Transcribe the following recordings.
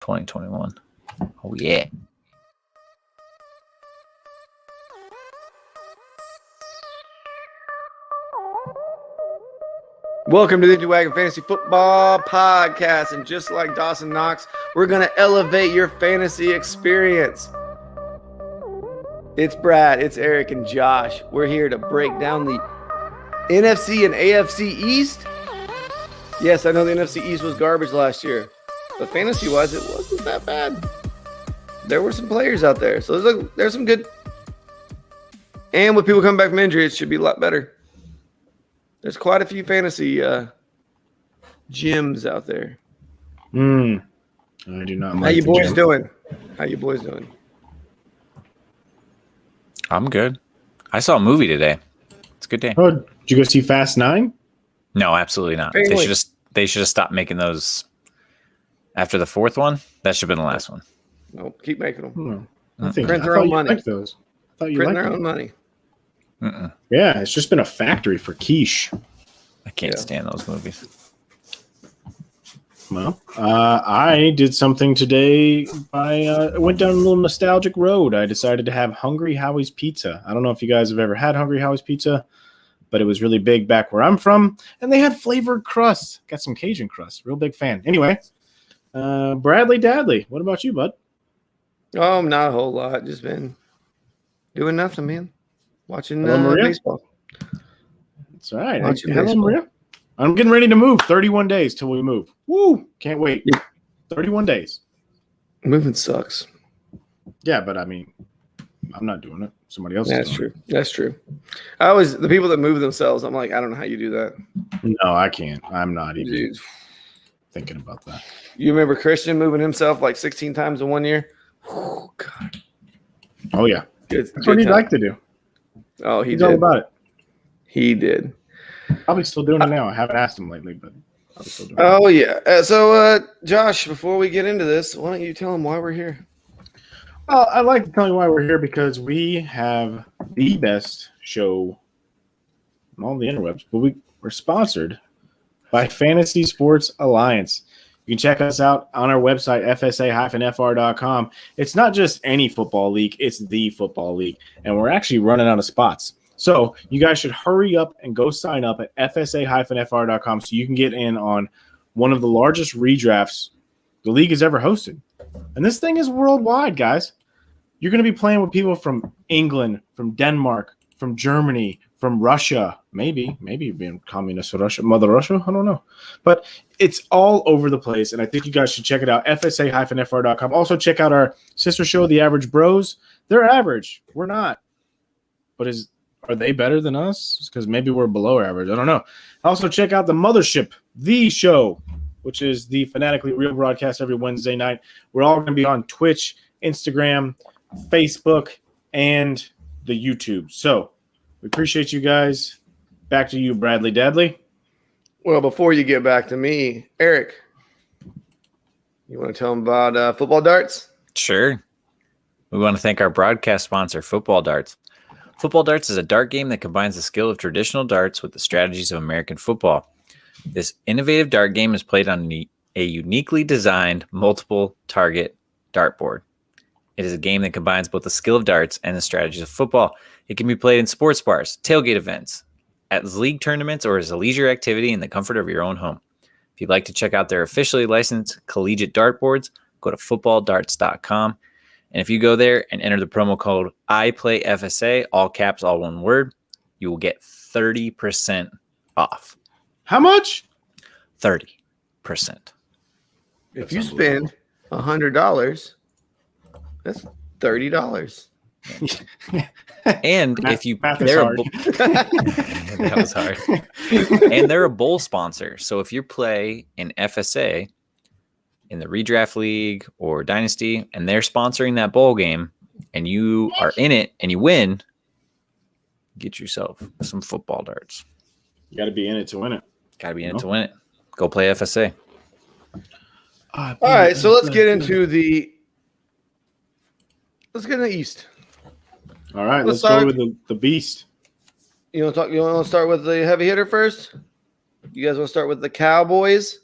2021. Oh, yeah. Welcome to the Wagon Fantasy Football Podcast. And just like Dawson Knox, we're going to elevate your fantasy experience. It's Brad, it's Eric, and Josh. We're here to break down the NFC and AFC East. Yes, I know the NFC East was garbage last year, but fantasy-wise, it wasn't that bad. There were some players out there, so there's some good. And with people coming back from injury, it should be a lot better. There's quite a few fantasy gyms out there. I do not. How you boys doing? How you boys doing? I'm good. I saw a movie today. It's a good day. Oh, did you go see Fast 9? No, absolutely not. They should have stopped making those after the fourth one. That should have been the last one. No, keep making them. I think Print their own money. Like those. I thought you Print liked their them. own money. Yeah, it's just been a factory for quiche. I can't stand those movies. Well, I did something today. I went down a little nostalgic road. I decided to have Hungry Howie's Pizza. I don't know if you guys have ever had Hungry Howie's Pizza, but it was really big back where I'm from, and they had flavored crust. Got some Cajun crust. Real big fan. Anyway, Bradley Dadley, what about you, bud? Oh, not a whole lot. Just been doing nothing, man. Watching baseball. That's all right. Hello, Maria. I'm getting ready to move. 31 days till we move. Woo! Can't wait. 31 days. Moving sucks. Yeah, but I mean, I'm not doing it. Somebody else That's is doing true. That's true. The people that move themselves, I'm like, I don't know how you do that. No, I can't. I'm not even Dude. thinking about that. You remember Christian moving himself like 16 times in 1 year? Oh, God. Oh, yeah. That's what he'd like to do. Oh, He's all about it. He did. Probably still doing it now. I haven't asked him lately, but probably still doing it. Oh, yeah. So, Josh, before we get into this, why don't you tell him why we're here? Well, I'd like to tell you why we're here, because we have the best show on all the interwebs, but we're sponsored by Fantasy Sports Alliance. You can check us out on our website, fsa-fr.com. It's not just any football league, it's the football league, and we're actually running out of spots. So you guys should hurry up and go sign up at fsa-fr.com so you can get in on one of the largest redrafts the league has ever hosted. And this thing is worldwide, guys. You're going to be playing with people from England, from Denmark, from Germany, from Russia, maybe being communist Russia, Mother Russia, I don't know. But it's all over the place, and I think you guys should check it out, fsa-fr.com. Also, check out our sister show, The Average Bros. They're average. We're not. But are they better than us? Because maybe we're below average. I don't know. Also, check out The Mothership, The Show, which is the Fanatically Real broadcast every Wednesday night. We're all going to be on Twitch, Instagram, Facebook, and the YouTube. So we appreciate you guys. Back to you, Bradley Dadley. Well, before you get back to me, Eric, you want to tell them about football darts? Sure. We want to thank our broadcast sponsor, Football Darts. Football Darts is a dart game that combines the skill of traditional darts with the strategies of American football. This innovative dart game is played on a uniquely designed multiple target dartboard. It is a game that combines both the skill of darts and the strategies of football. It can be played in sports bars, tailgate events, at league tournaments, or as a leisure activity in the comfort of your own home. If you'd like to check out their officially licensed collegiate dartboards, go to footballdarts.com. And if you go there and enter the promo code IPLAYFSA, all caps, all one word, you will get 30% off. How much? 30%. If you spend $100, that's $30. And if you math is they're hard. that was hard. And they're a bowl sponsor. So if you play in FSA in the redraft league or dynasty and they're sponsoring that bowl game and you are in it and you win, get yourself some football darts. You got to be in it to win it. Got to be in it to win it. Go play FSA. All right, so let's get into the East. All right, let's go with the beast. You want to start with the heavy hitter first? You guys want to start with the Cowboys?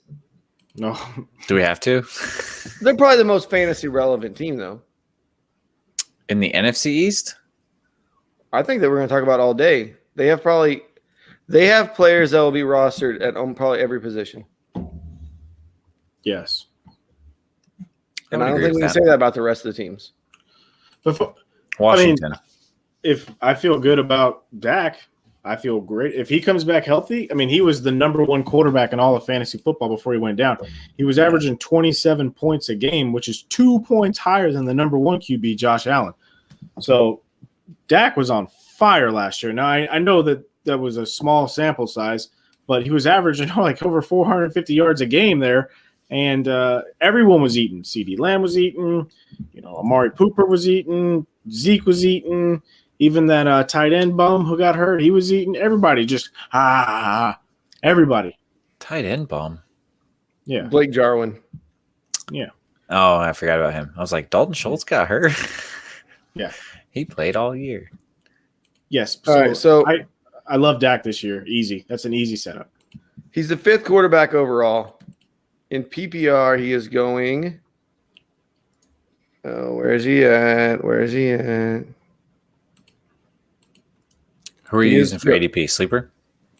No. Do we have to? They're probably the most fantasy relevant team, though. In the NFC East? I think that we're going to talk about all day. They have players that will be rostered at probably every position. Yes. And I don't think we can say that about the rest of the teams. Washington. If I feel good about Dak, I feel great. If he comes back healthy, he was the number one quarterback in all of fantasy football before he went down. He was averaging 27 points a game, which is 2 points higher than the number one QB, Josh Allen. So Dak was on fire last year. Now, I know that was a small sample size, but he was averaging like over 450 yards a game there, and everyone was eating. CeeDee Lamb was eating. Amari Cooper was eating. Zeke was eating. Even that tight end bum who got hurt, he was eating. Everybody just everybody. Tight end bum. Yeah. Blake Jarwin. Yeah. Oh, I forgot about him. I was like, Dalton Schultz got hurt. Yeah. He played all year. Yes. All right, so I love Dak this year. Easy. That's an easy setup. he's the 5th quarterback overall. In PPR, he is going. Oh, where is he at? Who are you using for ADP? Sleeper?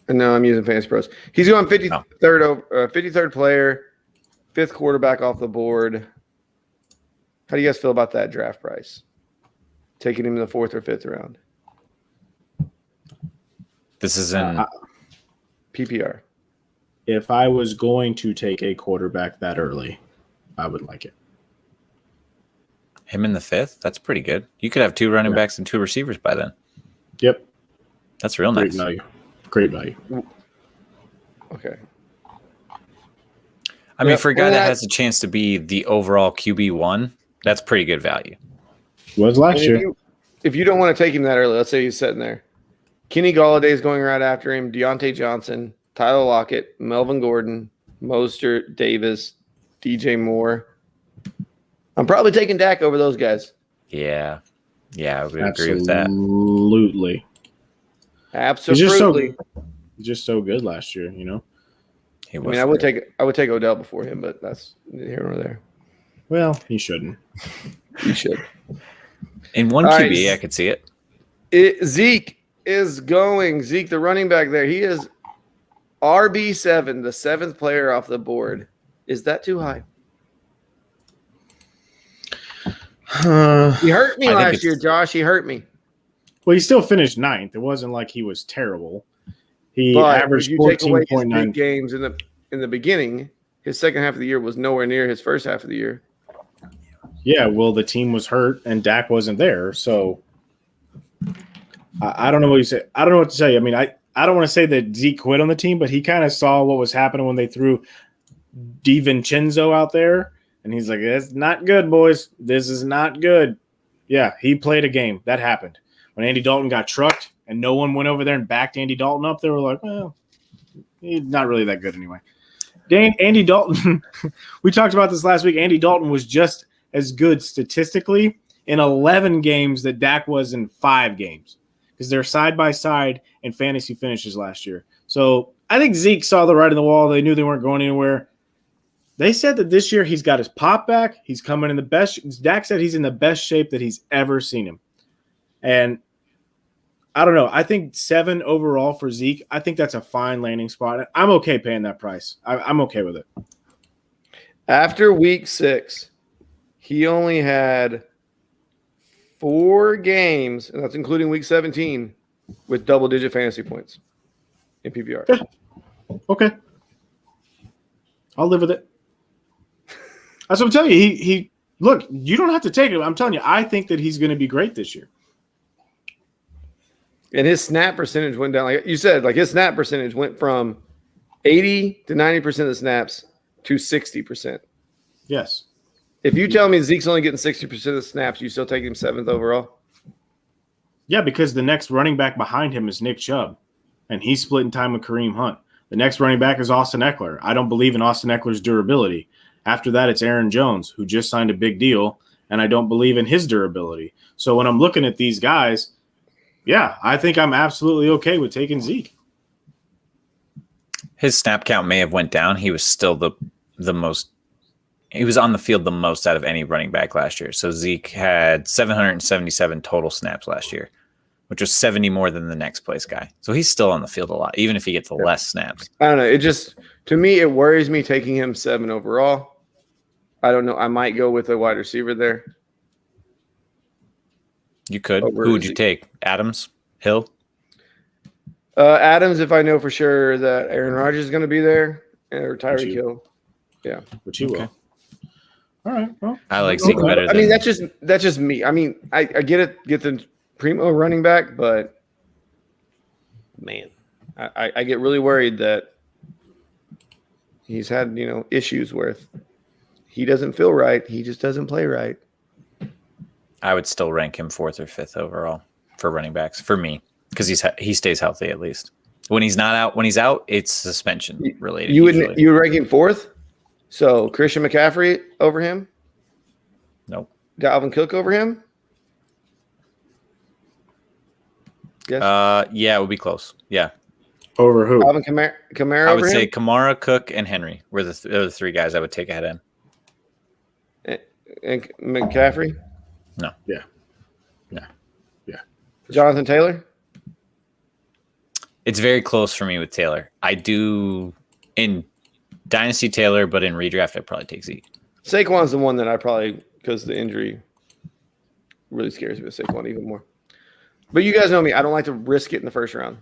No, I'm using Fantasy Pros. He's going 53rd player, 5th quarterback off the board. How do you guys feel about that draft price? Taking him in the 4th or 5th round. This is in PPR. If I was going to take a quarterback that early, I would like it. him in the 5th. That's pretty good. You could have 2 running backs and 2 receivers by then. Yep. That's real nice. Great value. Okay. I mean, for a guy that has a chance to be the overall QB1, that's pretty good value. Was last year. If you don't want to take him that early, let's say he's sitting there. Kenny Galladay's going right after him, Deontay Johnson, Tyler Lockett, Melvin Gordon, Mostert, Davis, DJ Moore. I'm probably taking Dak over those guys. Yeah. Yeah, I would agree with that. Absolutely. He's just so good last year, He was I would take Odell before him, but that's here nor there. Well, he shouldn't. He should. In one QB, I could see it. Zeke is going. Zeke, the running back there, he is RB7, the 7th player off the board. Is that too high? He hurt me last year, Josh. He hurt me. Well, he still finished 9th. It wasn't like he was terrible. He averaged 14.9 games in the beginning. His second half of the year was nowhere near his first half of the year. Yeah, well, the team was hurt and Dak wasn't there, so I don't know what you say. I don't know what to tell you. I mean, I don't want to say that Zeke quit on the team, but he kind of saw what was happening when they threw DiVincenzo out there, and he's like, "That's not good, boys. This is not good." Yeah, he played a game. That happened. When Andy Dalton got trucked and no one went over there and backed Andy Dalton up, they were like, well, he's not really that good anyway. Andy Dalton, we talked about this last week. Andy Dalton was just as good statistically in 11 games that Dak was in 5 games because they're side by side in fantasy finishes last year. So I think Zeke saw the writing on the wall. They knew they weren't going anywhere. They said that this year he's got his pop back. He's coming in the best. Dak said he's in the best shape that he's ever seen him. And I don't know. I think 7 overall for Zeke. I think that's a fine landing spot. I'm okay paying that price. I'm okay with it. After week 6, he only had 4 games, and that's including week 17, with double-digit fantasy points in PPR. Yeah. Okay. I'll live with it. That's what I'm telling you. He look, you don't have to take it. I'm telling you, I think that he's going to be great this year. And his snap percentage went down. Like you said, his snap percentage went from 80 to 90% of the snaps to 60%. Yes. If you tell me Zeke's only getting 60% of the snaps, you still take him 7th overall? Yeah, because the next running back behind him is Nick Chubb, and he's splitting time with Kareem Hunt. The next running back is Austin Eckler. I don't believe in Austin Eckler's durability. After that, it's Aaron Jones, who just signed a big deal, and I don't believe in his durability. So when I'm looking at these guys, yeah, I think I'm absolutely okay with taking Zeke. His snap count may have went down. He was still the the most. He was on the field the most out of any running back last year. So Zeke had 777 total snaps last year, which was 70 more than the next place guy. So he's still on the field a lot, even if he gets less snaps. I don't know. It just, to me, it worries me taking him 7 overall. I don't know. I might go with a wide receiver there. You could. Who would you take? Adams? Hill? Adams, if I know for sure that Aaron Rodgers is going to be there, or Tyreek Hill. Yeah. Which he will. All right. Well, I like Zeke better. I mean, that's just me. I mean, I get it. Get the primo running back, but man, I get really worried that he's had issues where he doesn't feel right. He just doesn't play right. I would still rank him 4th or 5th overall for running backs for me because he stays healthy at least. When he's not out, when he's out, it's suspension related. You would rank him 4th? So Christian McCaffrey over him? Nope. Dalvin Cook over him? Yes. Yeah, it would be close. Yeah. Over who? Alvin Kamara. I would say Kamara, Cook, and Henry were the 3 guys I would take ahead of him. And McCaffrey? No. Yeah. Jonathan Taylor? It's very close for me with Taylor. I do in Dynasty Taylor, but in redraft, I'd probably take Zeke. Saquon's the one that I probably, because the injury really scares me with Saquon even more. But you guys know me. I don't like to risk it in the first round.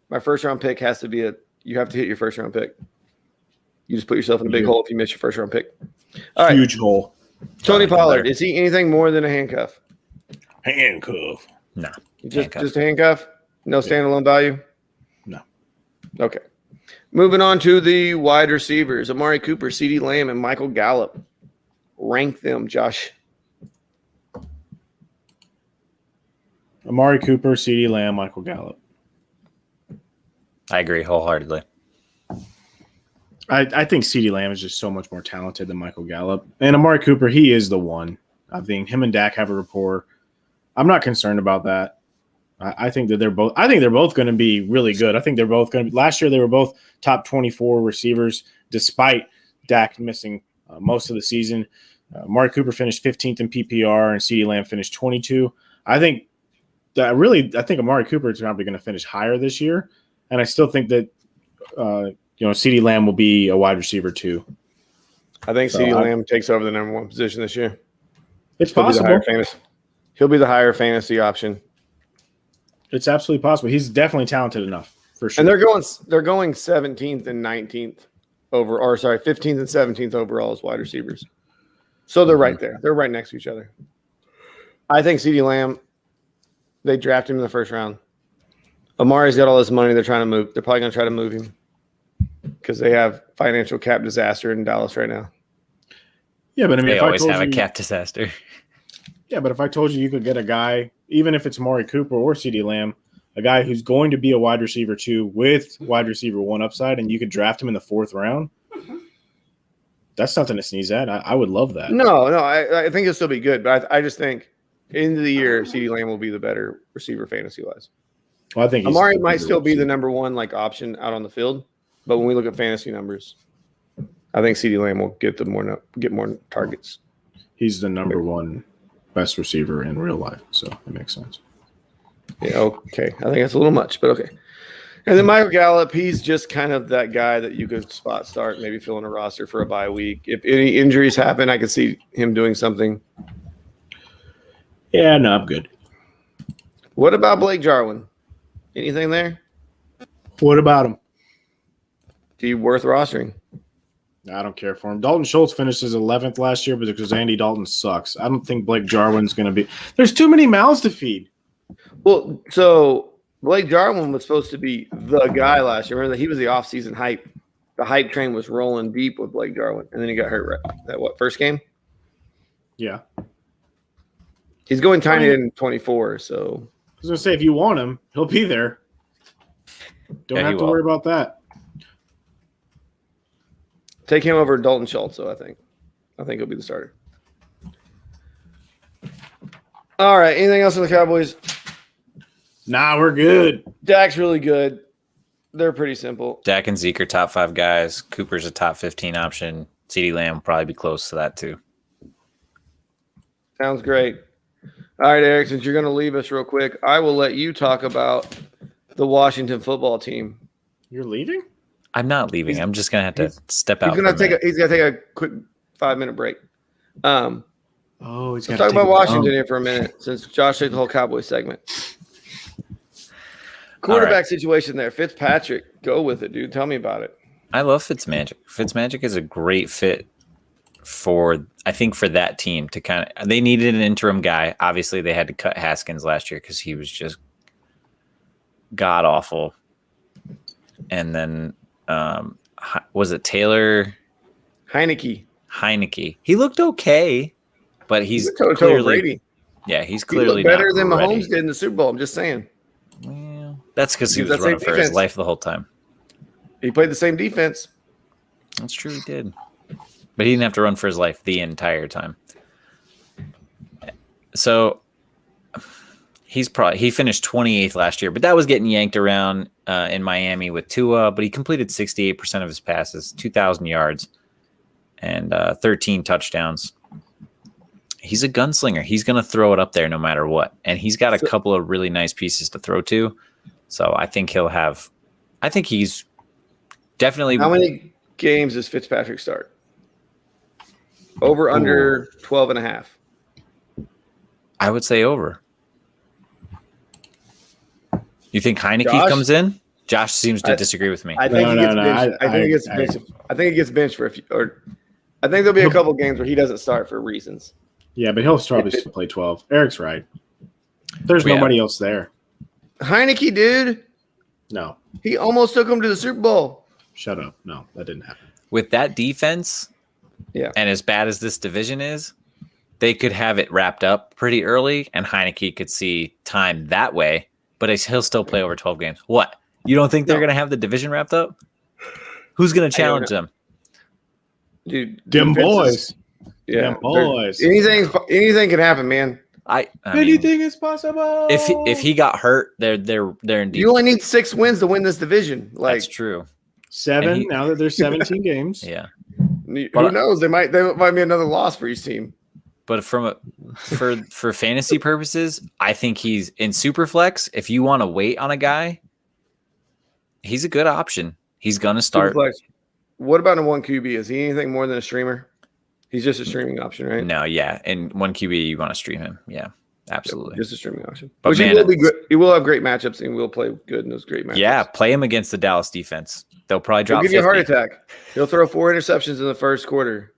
My first round pick has to be you have to hit your first round pick. You just put yourself in a big hole if you miss your first round pick. All right. Huge hole. Tony Pollard, is he anything more than a handcuff? Handcuff. No. Just a handcuff? No standalone value? No. Okay. Moving on to the wide receivers. Amari Cooper, CeeDee Lamb, and Michael Gallup. Rank them, Josh. Amari Cooper, CeeDee Lamb, Michael Gallup. I agree wholeheartedly. I think CeeDee Lamb is just so much more talented than Michael Gallup. And Amari Cooper, he is the one. I think him and Dak have a rapport. I'm not concerned about that. I think that they're both going to be really good. I think they're both going to be. Last year, they were both top 24 receivers, despite Dak missing most of the season. Amari Cooper finished 15th in PPR, and CeeDee Lamb finished 22. I think Amari Cooper is probably going to finish higher this year, and I still think that CeeDee Lamb will be a wide receiver too. I think CeeDee Lamb takes over the number 1 position this year. It's possible. He'll be the higher fantasy option. It's absolutely possible. He's definitely talented enough for sure. And they're going 17th and 19th 15th and 17th overall as wide receivers. So they're right there. They're right next to each other. I think CeeDee Lamb, they drafted him in the first round. Amari's got all this money they're trying to move. They're probably going to try to move him because they have financial cap disaster in Dallas right now. Yeah, but I mean, they always have a cap disaster. Yeah, but if I told you could get a guy, even if it's Amari Cooper or CeeDee Lamb, a guy who's going to be a wide receiver 2 with wide receiver 1 upside, and you could draft him in the 4th round, that's nothing to sneeze at. I would love that. No, I think he'll still be good, but I just think end of the year, CeeDee Lamb will be the better receiver fantasy-wise. Well, I think Amari might still be the number 1 option out on the field, but when we look at fantasy numbers, I think CeeDee Lamb will get more targets. He's the number 1 best receiver in real life, so it makes sense. Yeah, okay. I think that's a little much, but okay. And then Michael Gallup, he's just kind of that guy that you could spot start, maybe fill in a roster for a bye week. If any injuries happen, I could see him doing something. Yeah, no, I'm good. What about Blake Jarwin? Anything there? What about him? Do you worth rostering? I don't care for him. Dalton Schultz finished his 11th last year because Andy Dalton sucks. I don't think Blake Jarwin's going to be – there's too many mouths to feed. Well, so Blake Jarwin was supposed to be the guy last year. Remember that he was the offseason hype. The hype train was rolling deep with Blake Jarwin, and then he got hurt first game? Yeah. He's going tiny in 24, so – I was going to say, if you want him, he'll be there. Don't have to worry about that. Take him over Dalton Schultz, though, I think. I think he'll be the starter. All right. Anything else on the Cowboys? Nah, we're good. Dak's really good. They're pretty simple. Dak and Zeke are top 5 guys. Cooper's a top 15 option. CeeDee Lamb will probably be close to that too. Sounds great. All right, Eric, since you're going to leave us real quick, I will let you talk about the Washington football team. You're leaving? I'm not leaving. I'm just going to have to step out. He's going to take a quick 5-minute break. He's let's talk about Washington here for a minute, since Josh took the whole Cowboy segment. Quarterback situation there. Fitzpatrick, go with it, dude. Tell me about it. I love Fitzmagic. Fitzmagic is a great fit for that team to kind of. They needed an interim guy. Obviously, they had to cut Haskins last year because he was just god awful. And then was it Taylor Heineke? He looked okay, but he's clearly Brady. Yeah, he's clearly better than Mahomes did in the Super Bowl. I'm just saying. Well, that's because he was running for his life the whole time. He played the same defense. That's true, he did. But he didn't have to run for his life the entire time. So he finished 28th last year, but that was getting yanked around in Miami with Tua, but he completed 68% of his passes, 2,000 yards, and 13 touchdowns. He's a gunslinger. He's going to throw it up there no matter what. And he's got a couple of really nice pieces to throw to. So I think he's definitely. How many games does Fitzpatrick start? Over, under 12.5. I would say over. You think Heineke comes in? Josh seems to disagree with me. I think he gets benched. I think he gets benched. I think he gets benched for I think there'll be a couple games where he doesn't start for reasons. Yeah, but he'll probably still play 12. Eric's right. There's nobody else there. Heineke, dude. No. He almost took him to the Super Bowl. Shut up. No, that didn't happen. With that defense, and as bad as this division is, they could have it wrapped up pretty early, and Heineke could see time that way, but he'll still play over 12 games. What? You don't think they're going to have the division wrapped up? Who's going to challenge them? Dude, them boys. Yeah, them boys. Anything can happen, man. Anything is possible. If he got hurt, they're in deep. You only need 6 wins to win this division. That's true. 7 now that there's 17 games. Yeah. Who knows? There might be another loss for each team. But for fantasy purposes, I think he's in Superflex. If you want to wait on a guy, he's a good option. He's gonna start. Superflex. What about in 1 QB? Is he anything more than a streamer? He's just a streaming option, right? No, yeah. In 1 QB, you want to stream him. Yeah, absolutely. Just a streaming option. But he will be good. He will have great matchups, and he will play good in those great matchups. Yeah, play him against the Dallas defense. They'll probably drop. He'll give you a heart attack. He'll throw 4 interceptions in the first quarter.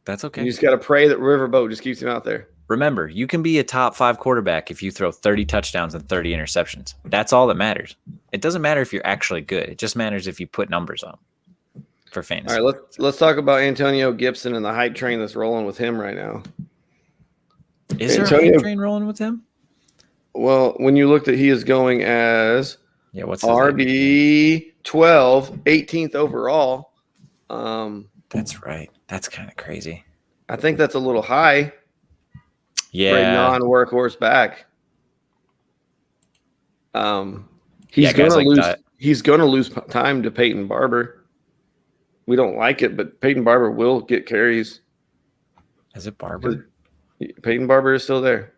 That's okay. And you just got to pray that Riverboat just keeps him out there. Remember, you can be a top 5 quarterback if you throw 30 touchdowns and 30 interceptions. That's all that matters. It doesn't matter if you're actually good. It just matters if you put numbers on for fantasy. All right, let's talk about Antonio Gibson and the hype train that's rolling with him right now. Is there a hype train rolling with him? Well, when you looked at he is going as what's RB 12, 18th overall. That's right. That's kind of crazy. I think that's a little high. Yeah. For a non-workhorse back. He's going to lose. He's going to lose time to Peyton Barber. We don't like it, but Peyton Barber will get carries. Is it Barber? Peyton Barber is still there,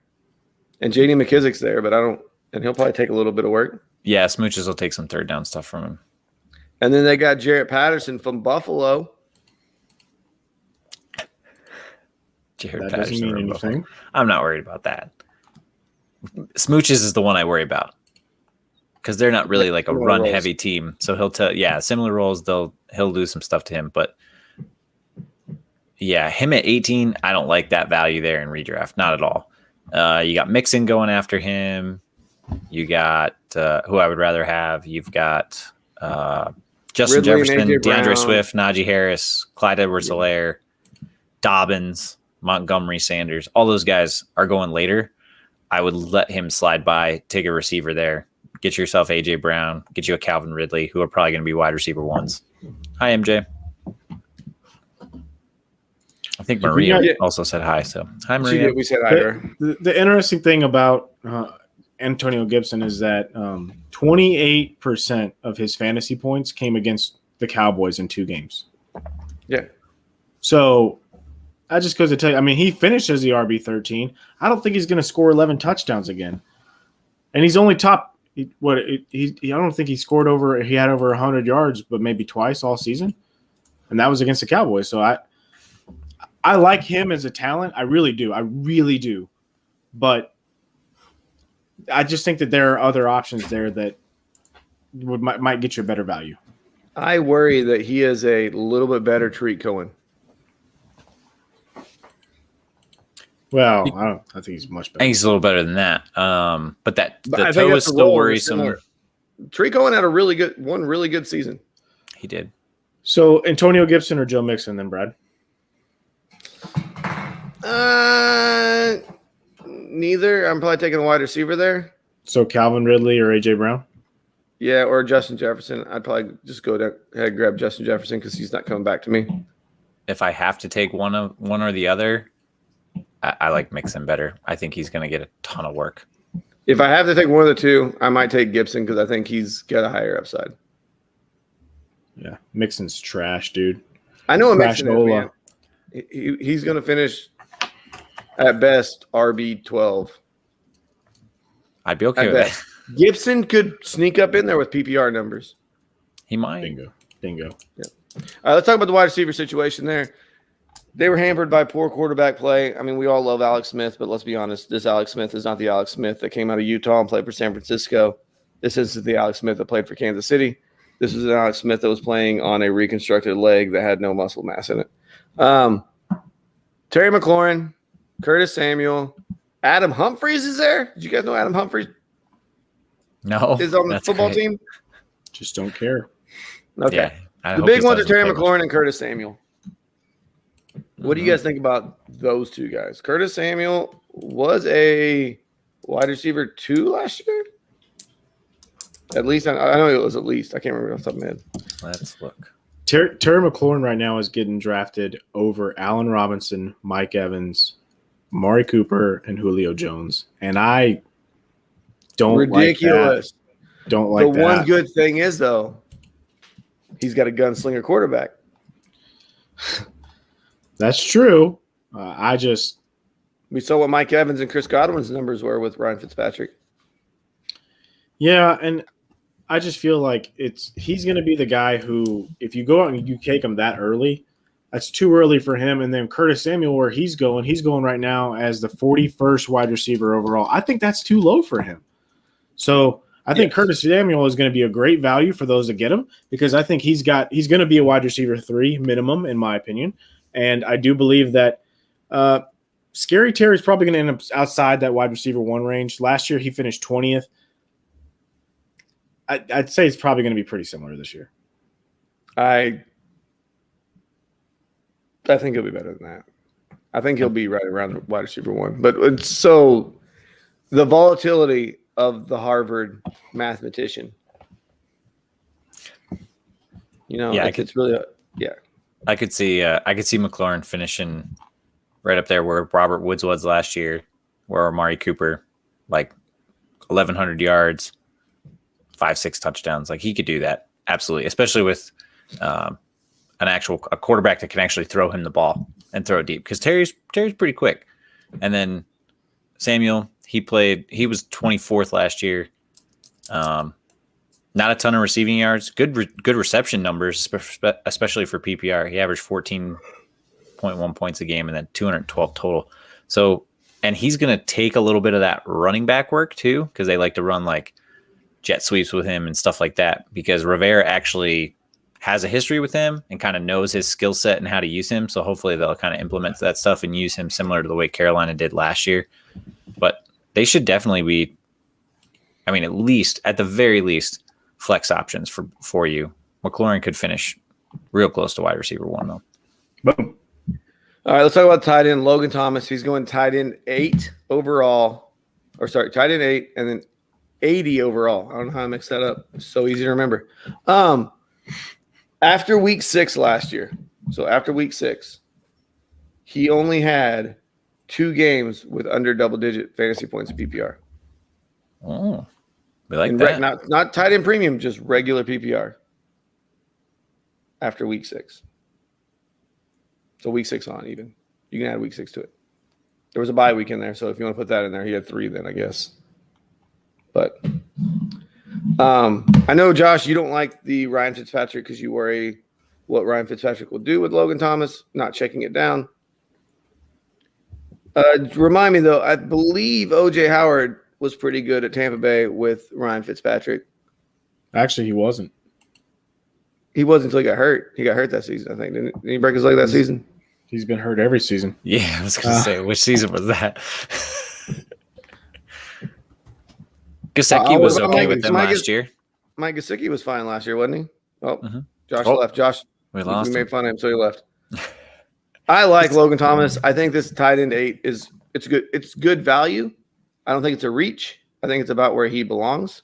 and J.D. McKissick's there, but and he'll probably take a little bit of work. Yeah, Smooches will take some third down stuff from him. And then they got Jarrett Patterson from Buffalo. That doesn't mean anything. I'm not worried about that. Smooches is the one I worry about because they're not really like a run heavy team. So he'll tell, similar roles. He'll lose some stuff to him, but him at 18, I don't like that value there in redraft, not at all. You got Mixon going after him. You got who I would rather have. You've got Justin Jefferson, DeAndre Swift, Najee Harris, Clyde Edwards-Helaire, Dobbins, Montgomery, Sanders. All those guys are going later. I would let him slide by, take a receiver there, get yourself A.J. Brown, get you a Calvin Ridley, who are probably going to be wide receiver ones. Hi, MJ. I think Maria also said hi. So hi, Maria. We said hi to her. The interesting thing about Antonio Gibson is that 28% of his fantasy points came against the Cowboys in 2 games. Yeah. So that just goes to tell you, I mean, he finished as the RB13. I don't think he's going to score 11 touchdowns again. And he's only top – I don't think he scored over – he had over 100 yards, but maybe twice all season. And that was against the Cowboys. So I like him as a talent. I really do. I really do. But I just think that there are other options there that might get you a better value. I worry that he is a little bit better Tariq Cohen. Well, I think he's much I better. think he's a little better than that. But I the think toe that's is the still role worrisome. similar. Tariq Cohen had one really good season. He did. So Antonio Gibson or Joe Mixon then, Brad? Neither. I'm probably taking a wide receiver there. So Calvin Ridley or A.J. Brown? Yeah, or Justin Jefferson. I'd probably just go ahead and grab Justin Jefferson because he's not coming back to me. If I have to take one or the other, I like Mixon better. I think he's going to get a ton of work. If I have to take one of the two, I might take Gibson because I think he's got a higher upside. Yeah, Mixon's trash, dude. I know what Trash Mixon is, man. He's going to finish at best RB12. I'd be okay At with best. that. Gibson could sneak up in there with PPR numbers. He might. Bingo. All right, let's talk about the wide receiver situation there. They were hampered by poor quarterback play. I mean, we all love Alex Smith, but let's be honest. This Alex Smith is not the Alex Smith that came out of Utah and played for San Francisco. This is the Alex Smith that played for Kansas City. This is an Alex Smith that was playing on a reconstructed leg that had no muscle mass in it. Terry McLaurin, Curtis Samuel, Adam Humphries is there. Did you guys know Adam Humphries No. is on the football great. team? Just don't care. Okay. Yeah, I The hope big he ones are doesn't Terry play much. McLaurin and Curtis Samuel. What do you guys think about those two guys? Curtis Samuel was a wide receiver 2 last year. At least, I know it was at least. I can't remember off the top of my head. Let's look. Terry McLaurin right now is getting drafted over Allen Robinson, Mike Evans, Amari Cooper, and Julio Jones. And I don't Ridiculous. like that. Don't like The that. one good thing is, though, he's got a gunslinger quarterback. That's true. We saw what Mike Evans and Chris Godwin's numbers were with Ryan Fitzpatrick. Yeah, and I just feel like he's going to be the guy who, if you go out and you take him that early, that's too early for him. And then Curtis Samuel, where he's going right now as the 41st wide receiver overall. I think that's too low for him. So I think Curtis Samuel is going to be a great value for those that get him because I think he's going to be a wide receiver 3 minimum, in my opinion. And I do believe that Scary Terry is probably going to end up outside that wide receiver 1 range. Last year, he finished 20th. I'd say it's probably going to be pretty similar this year. I think he'll be better than that. I think he'll be right around the wide receiver 1. But it's so the volatility of the Harvard mathematician. It's really I could see McLaurin finishing right up there where Robert Woods was last year, where Amari Cooper, like 1,100 yards, 5-6 touchdowns. Like he could do that absolutely, especially with a quarterback that can actually throw him the ball and throw it deep. Because Terry's pretty quick, and then Samuel he was 24th last year. Not a ton of receiving yards, good reception numbers, especially for PPR. He averaged 14.1 points a game and then 212 total. So, and he's going to take a little bit of that running back work too, because they like to run like jet sweeps with him and stuff like that, because Rivera actually has a history with him and kind of knows his skill set and how to use him. So hopefully they'll kind of implement that stuff and use him similar to the way Carolina did last year. But they should definitely be, at the very least, flex options for you. McLaurin could finish real close to wide receiver 1 though. Boom. All right, let's talk about tight end Logan Thomas. He's going tight end 8 overall, tight end 8 and then 80 overall. I don't know how I mixed that up. It's so easy to remember. After week 6 last year, he only had 2 games with under double-digit fantasy points in PPR. Oh, we like that. Not tight end premium, just regular PPR. After week 6. So week 6 on even. You can add week 6 to it. There was a bye week in there, so if you want to put that in there, he had 3 then, I guess. But I know, Josh, you don't like the Ryan Fitzpatrick because you worry what Ryan Fitzpatrick will do with Logan Thomas, not checking it down. Remind me, though, I believe O.J. Howard was pretty good at Tampa Bay with Ryan Fitzpatrick. Actually, he wasn't. He wasn't until he got hurt. He got hurt that season, I think. Didn't he break his leg that season? He's been hurt every season. Yeah, I was going to say, which season was that? Gesicki was okay with them last year. Mike Gesicki was fine last year, wasn't he? Oh, Josh Oh, left. Josh, we lost we him. made fun of him, so he left. I like Logan Thomas. I think this tight end 8 it's good. It's good value. I don't think it's a reach. I think it's about where he belongs.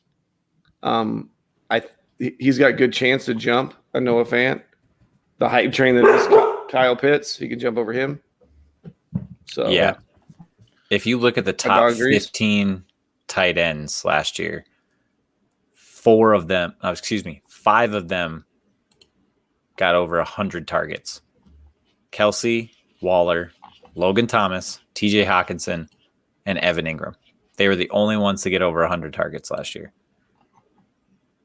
He's got good chance to jump a Noah Fant. The hype train that is Kyle Pitts, he can jump over him. So yeah. If you look at the top 15 tight ends last year, 5 of them got over 100 targets. Kelsey, Waller, Logan Thomas, TJ Hawkinson, and Evan Ingram. They were the only ones to get over 100 targets last year.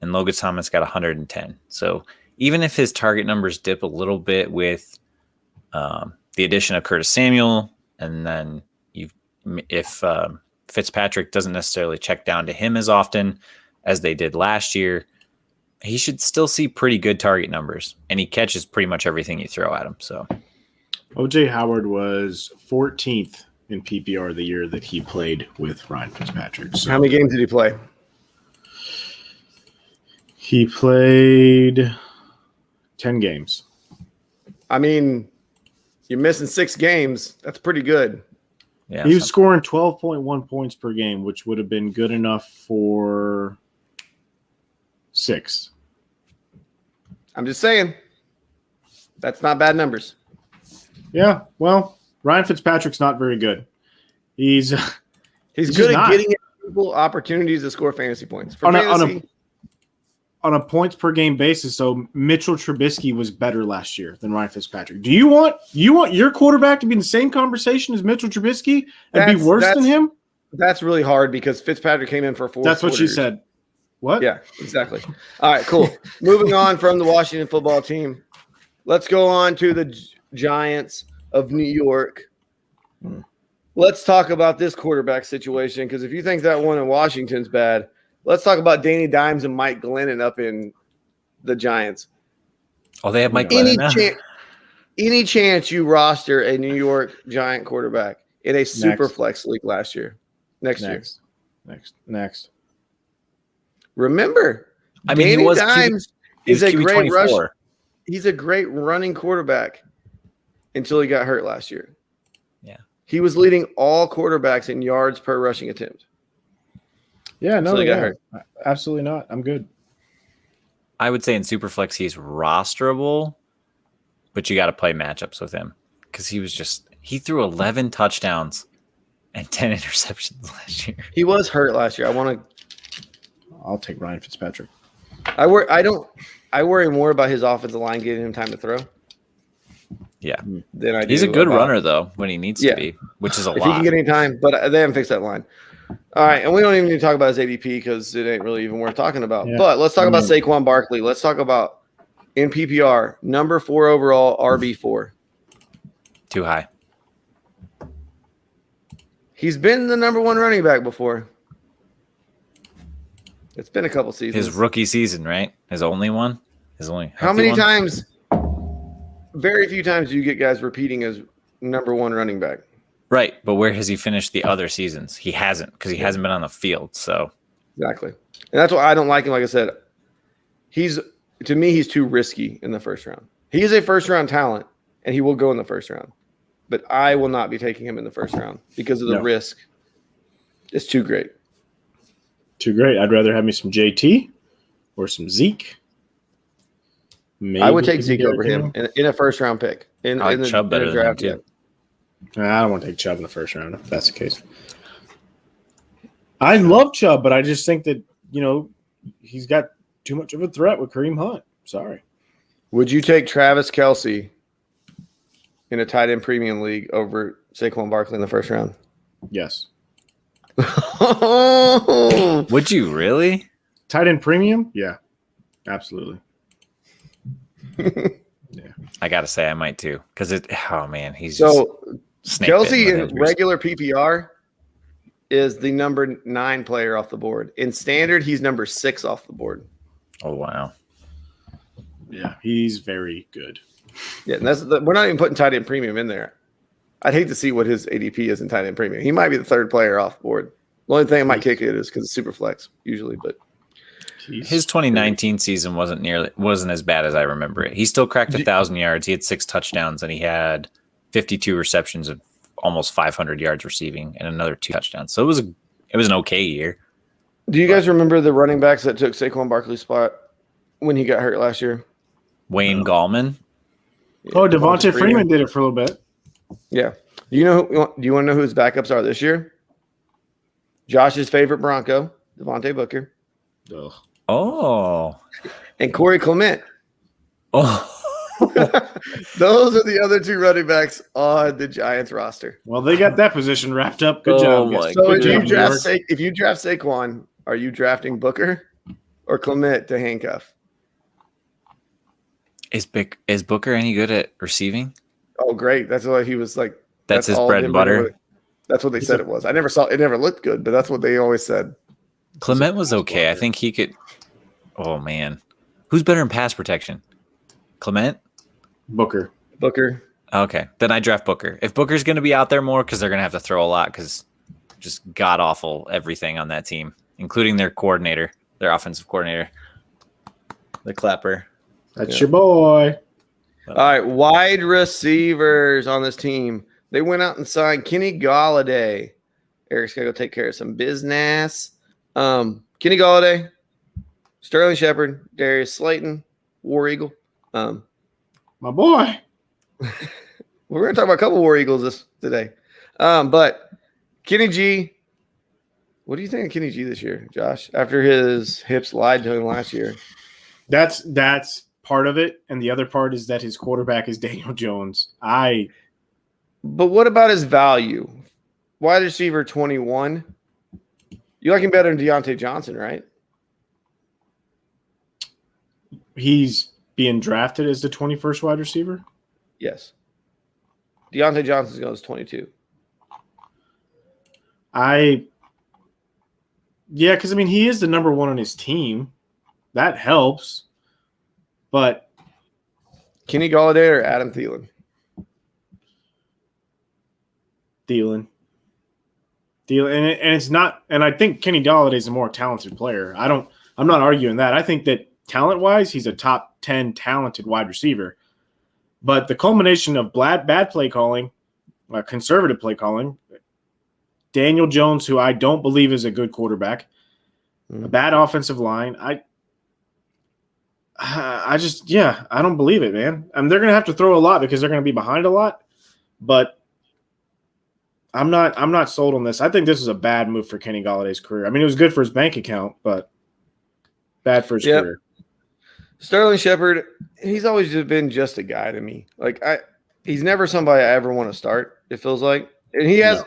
And Logan Thomas got 110. So even if his target numbers dip a little bit with the addition of Curtis Samuel, and then if Fitzpatrick doesn't necessarily check down to him as often as they did last year, he should still see pretty good target numbers. And he catches pretty much everything you throw at him. So O.J. Howard was 14th in PPR the year that he played with Ryan Fitzpatrick. So how many games did he play? He played 10 games. I mean, you're missing 6 games. That's pretty good. yeah, He was scoring 12.1 points per game, which would have been good enough for 6. I'm just saying. That's not bad numbers. Yeah, well, Ryan Fitzpatrick's not very good. He's good at getting people opportunities to score fantasy points. For on a points per game basis, so Mitchell Trubisky was better last year than Ryan Fitzpatrick. Do you want your quarterback to be in the same conversation as Mitchell Trubisky and be worse than him? That's really hard because Fitzpatrick came in for 4 That's what quarters. she said. What? Yeah, exactly. All right, cool. Moving on from the Washington football team, let's go on to the Giants of New York. Let's talk about this quarterback situation because if you think that one in Washington's bad, let's talk about Danny Dimes and Mike Glennon up in the Giants. Oh, they have Mike Glennon now? Any chance you roster a New York Giant quarterback in a super flex league last year? Next year. Remember, I mean, Danny Dimes is a great rush. He's a great running quarterback until he got hurt last year. Yeah. He was leading all quarterbacks in yards per rushing attempt. Yeah, no, he got hurt. Absolutely not. I'm good. I would say in Superflex he's rosterable, but you got to play matchups with him because he threw 11 touchdowns and 10 interceptions last year. He was hurt last year. I'll take Ryan Fitzpatrick. I worry more about his offensive line getting him time to throw. Yeah. Than I do. He's a good runner though when he needs to be, which is a lot. If he can get any time, but they haven't fixed that line. All right, and we don't even need to talk about his ADP because it ain't really even worth talking about. Yeah. But let's talk about Saquon Barkley. Let's talk about in PPR, number 4 overall, RB4. Too high. He's been the number 1 running back before. It's been a couple seasons. His rookie season, right? His only one? How many times? Very few times do you get guys repeating as number 1 running back. Right, but where has he finished the other seasons? He hasn't because he hasn't been on the field. So exactly, and that's why I don't like him. Like I said, he's too risky in the first round. He is a first round talent, and he will go in the first round. But I will not be taking him in the first round because of the risk. It's too great. Too great. I'd rather have me some JT or some Zeke. Maybe I would take Zeke over him in a first round pick. I like Chubb better than him too. I don't want to take Chubb in the first round if that's the case. I love Chubb, but I just think that, he's got too much of a threat with Kareem Hunt. Sorry. Would you take Travis Kelce in a tight end premium league over Saquon Barkley in the first round? Yes. Would you really? Tight end premium? Yeah, absolutely. I gotta say I might too, because he's so just snake Kelsey bitten in with injuries. regular PPR is the number 9 player off the board. In standard, he's number 6 off the board. Oh wow. Yeah, he's very good. Yeah, and we're not even putting tight end premium in there. I'd hate to see what his ADP is in tight end premium. He might be the 3rd player off the board. The only thing that might kick it is because it's super flex usually, but his 2019 season wasn't as bad as I remember it. He still cracked 1,000 yards. He had 6 touchdowns and he had 52 receptions of almost 500 yards receiving and another 2 touchdowns. So it was an okay year. Do you guys remember the running backs that took Saquon Barkley's spot when he got hurt last year? Wayne Gallman. Yeah, Oh, Devontae Freeman did it for a little bit. Yeah. Do you want to know who his backups are this year? Josh's favorite Bronco, Devontae Booker. Ugh. Oh. And Corey Clement. Oh. Those are the other 2 running backs on the Giants roster. Well, they got that position wrapped up. Good job. Guys. So Good if job, you draft Saquon, are you drafting Booker or Clement to handcuff? Is Booker any good at receiving? Oh, great. That's why he was like. That's his bread and butter. That's what they said it was. I never saw it. Never looked good, but that's what they always said. Clement was okay. I think he could. Oh man, who's better in pass protection? Clement? Booker. Okay, then I draft Booker. If Booker's going to be out there more, because they're going to have to throw a lot, because just god awful everything on that team, including their coordinator, their offensive coordinator, the Clapper. That's your boy. All right, wide receivers on this team. They went out and signed Kenny Golladay. Eric's got to go take care of some business. Kenny Golladay, Sterling Shepard, Darius Slayton, War Eagle. My boy. We're going to talk about a couple War Eagles today. But Kenny G, what do you think of Kenny G this year, Josh? After his hips lied to him last year. That's part of it, and the other part is that his quarterback is Daniel Jones. But what about his value? Wide receiver 21. You like him better than Deontay Johnson, right? He's being drafted as the 21st wide receiver? Yes. Deontay Johnson's going as 22. Yeah, because, he is the number 1 on his team. That helps. But Kenny Golladay or Adam Thielen? Thielen. And it's not – and I think Kenny Golladay is a more talented player. I'm not arguing that. I think that talent-wise, he's a top 10 talented wide receiver. But the culmination of bad play calling, conservative play calling, Daniel Jones, who I don't believe is a good quarterback, a bad offensive line, I don't believe it, man. They're going to have to throw a lot because they're going to be behind a lot, but I'm not sold on this. I think this is a bad move for Kenny Galladay's career. It was good for his bank account, but bad for his career. Sterling Shepard, he's always just been just a guy to me. He's never somebody I ever want to start, it feels like. And he has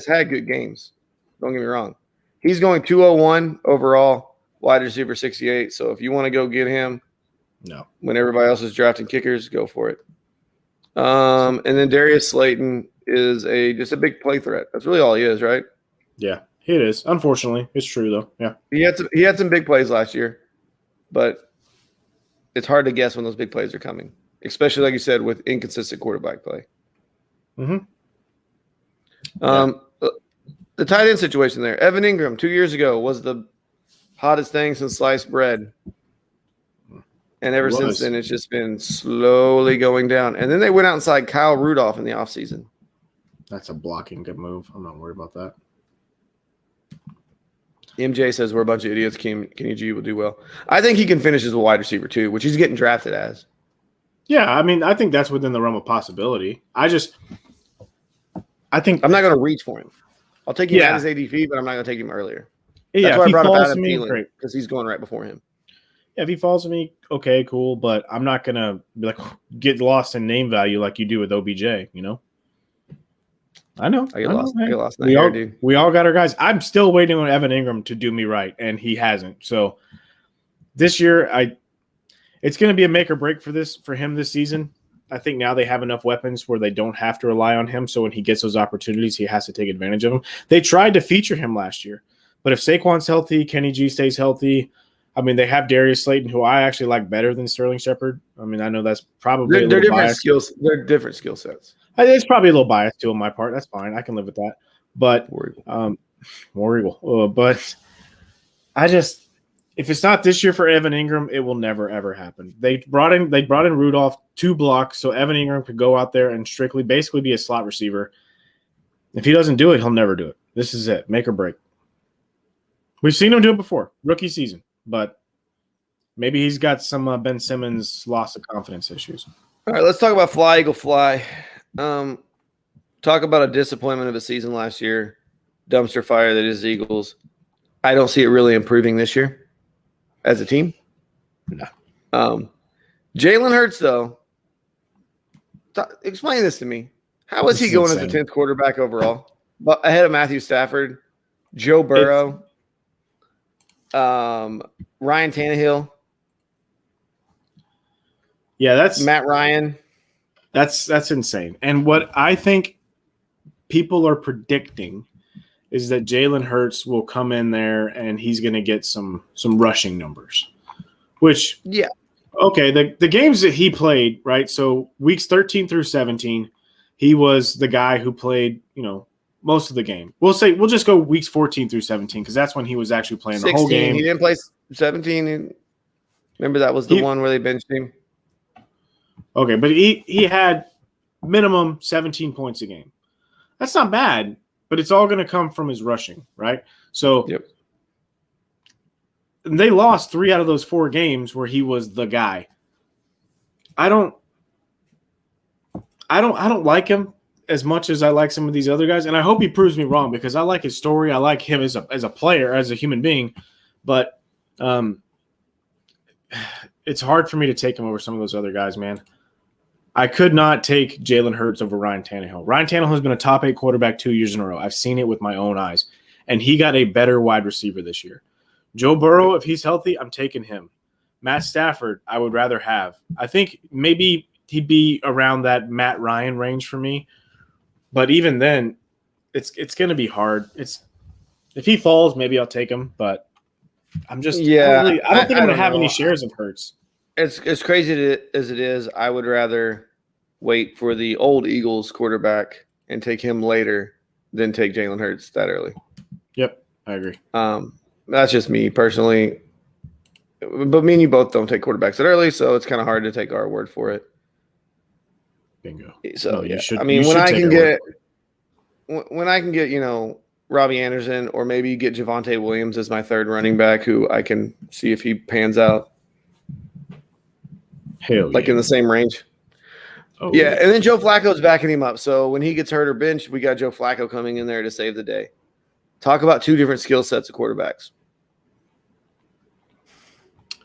had good games. Don't get me wrong. He's going 201 overall, wide receiver 68. So if you want to go get him, when everybody else is drafting kickers, go for it. And then Darius Slayton is just a big play threat. That's really all he is, right? Yeah, it is. Unfortunately, it's true though. Yeah, he had some big plays last year, but it's hard to guess when those big plays are coming, especially like you said with inconsistent quarterback play. Mm-hmm. The tight end situation there. Evan Ingram 2 years ago was the hottest thing since sliced bread. And ever since then, it's just been slowly going down. And then they went out and signed Kyle Rudolph in the offseason. That's a blocking good move. I'm not worried about that. MJ says we're a bunch of idiots. Kenny G will do well. I think he can finish as a wide receiver too, which he's getting drafted as. Yeah, I think that's within the realm of possibility. I think I'm not going to reach for him. I'll take him at his ADP, but I'm not going to take him earlier. That's why I brought up falls Adam to me, Thielen, because he's going right before him. if he falls to me, okay, cool. But I'm not gonna be like get lost in name value like you do with OBJ. You know. I know. I get lost in that We hair, all dude. we all got our guys. I'm still waiting on Evan Ingram to do me right, and he hasn't. So this year, it's going to be a make or break for him this season. I think now they have enough weapons where they don't have to rely on him. So when he gets those opportunities, he has to take advantage of them. They tried to feature him last year, but if Saquon's healthy, Kenny G stays healthy. I mean, they have Darius Slayton, who I actually like better than Sterling Shepard. I mean, I know that's probably They're different biased. skills. They're different skill sets. It's probably a little biased too on my part. That's fine. I can live with that. But War Eagle. But I just, if it's not this year for Evan Ingram, it will never ever happen. They brought in Rudolph 2 blocks so Evan Ingram could go out there and basically be a slot receiver. If he doesn't do it, he'll never do it. This is it, make or break. We've seen him do it before, rookie season, but maybe he's got some Ben Simmons loss of confidence issues. All right, let's talk about Fly Eagle Fly. Talk about a disappointment of a season last year, dumpster fire that is Eagles. I don't see it really improving this year as a team. No. Jalen Hurts, though, explain this to me. How is he going as the 10th quarterback overall? Ahead of Matthew Stafford, Joe Burrow, Ryan Tannehill. Yeah, that's Matt Ryan. That's insane. And what I think people are predicting is that Jalen Hurts will come in there and he's going to get some rushing numbers. Which, yeah, okay, the games that he played, right? So weeks 13 through 17, he was the guy who played, most of the game. We'll just go weeks 14 through 17 because that's when he was actually playing 16, the whole game. He didn't play 17. Remember that was the one where they benched him. Okay, but he had minimum 17 points a game. That's not bad, but it's all going to come from his rushing, right? So yep. They lost 3 out of those 4 games where he was the guy. I don't like him as much as I like some of these other guys, and I hope he proves me wrong because I like his story. I like him as a player, as a human being, but it's hard for me to take him over some of those other guys, man. I could not take Jalen Hurts over Ryan Tannehill. Ryan Tannehill has been a top 8 quarterback 2 years in a row. I've seen it with my own eyes, and he got a better wide receiver this year. Joe Burrow, if he's healthy, I'm taking him. Matt Stafford, I would rather have. I think maybe he'd be around that Matt Ryan range for me, but even then, it's going to be hard. If he falls, maybe I'll take him, but I'm just I don't think I'm going to have any shares of Hurts. As crazy as it is, I would rather wait for the old Eagles quarterback and take him later than take Jalen Hurts that early. Yep, I agree. That's just me personally. But me and you both don't take quarterbacks that early, so it's kind of hard to take our word for it. Bingo. So yeah, when I can get Robbie Anderson, or maybe you get Javonte Williams as my third running back, who I can see if he pans out. Hell like in the same range. Oh, yeah, and then Joe Flacco's backing him up. So when he gets hurt or benched, we got Joe Flacco coming in there to save the day. Talk about 2 different skill sets of quarterbacks.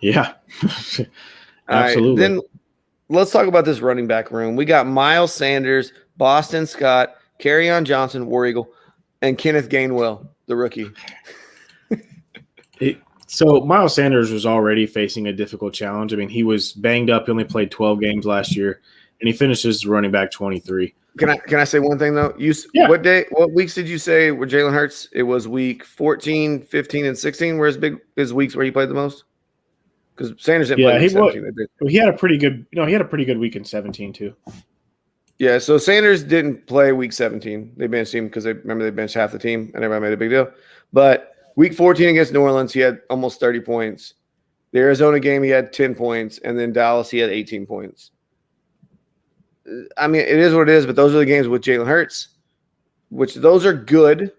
Yeah, absolutely. All right, then let's talk about this running back room. We got Miles Sanders, Boston Scott, Kerryon Johnson, War Eagle, and Kenneth Gainwell, the rookie. So Miles Sanders was already facing a difficult challenge. I mean, he was banged up. He only played 12 games last year, and he finishes running back 23. Can I say one thing, though? What weeks did you say were Jalen Hurts? It was week 14, 15, and 16 were his weeks where he played the most? Because Sanders didn't play week 17. He had a pretty good week in 17 too. Yeah, so Sanders didn't play week 17. They benched him because they benched half the team, and everybody made a big deal. But week 14 against New Orleans, he had almost 30 points. The Arizona game, he had 10 points. And then Dallas, he had 18 points. I mean, it is what it is, but those are the games with Jalen Hurts, which those are good.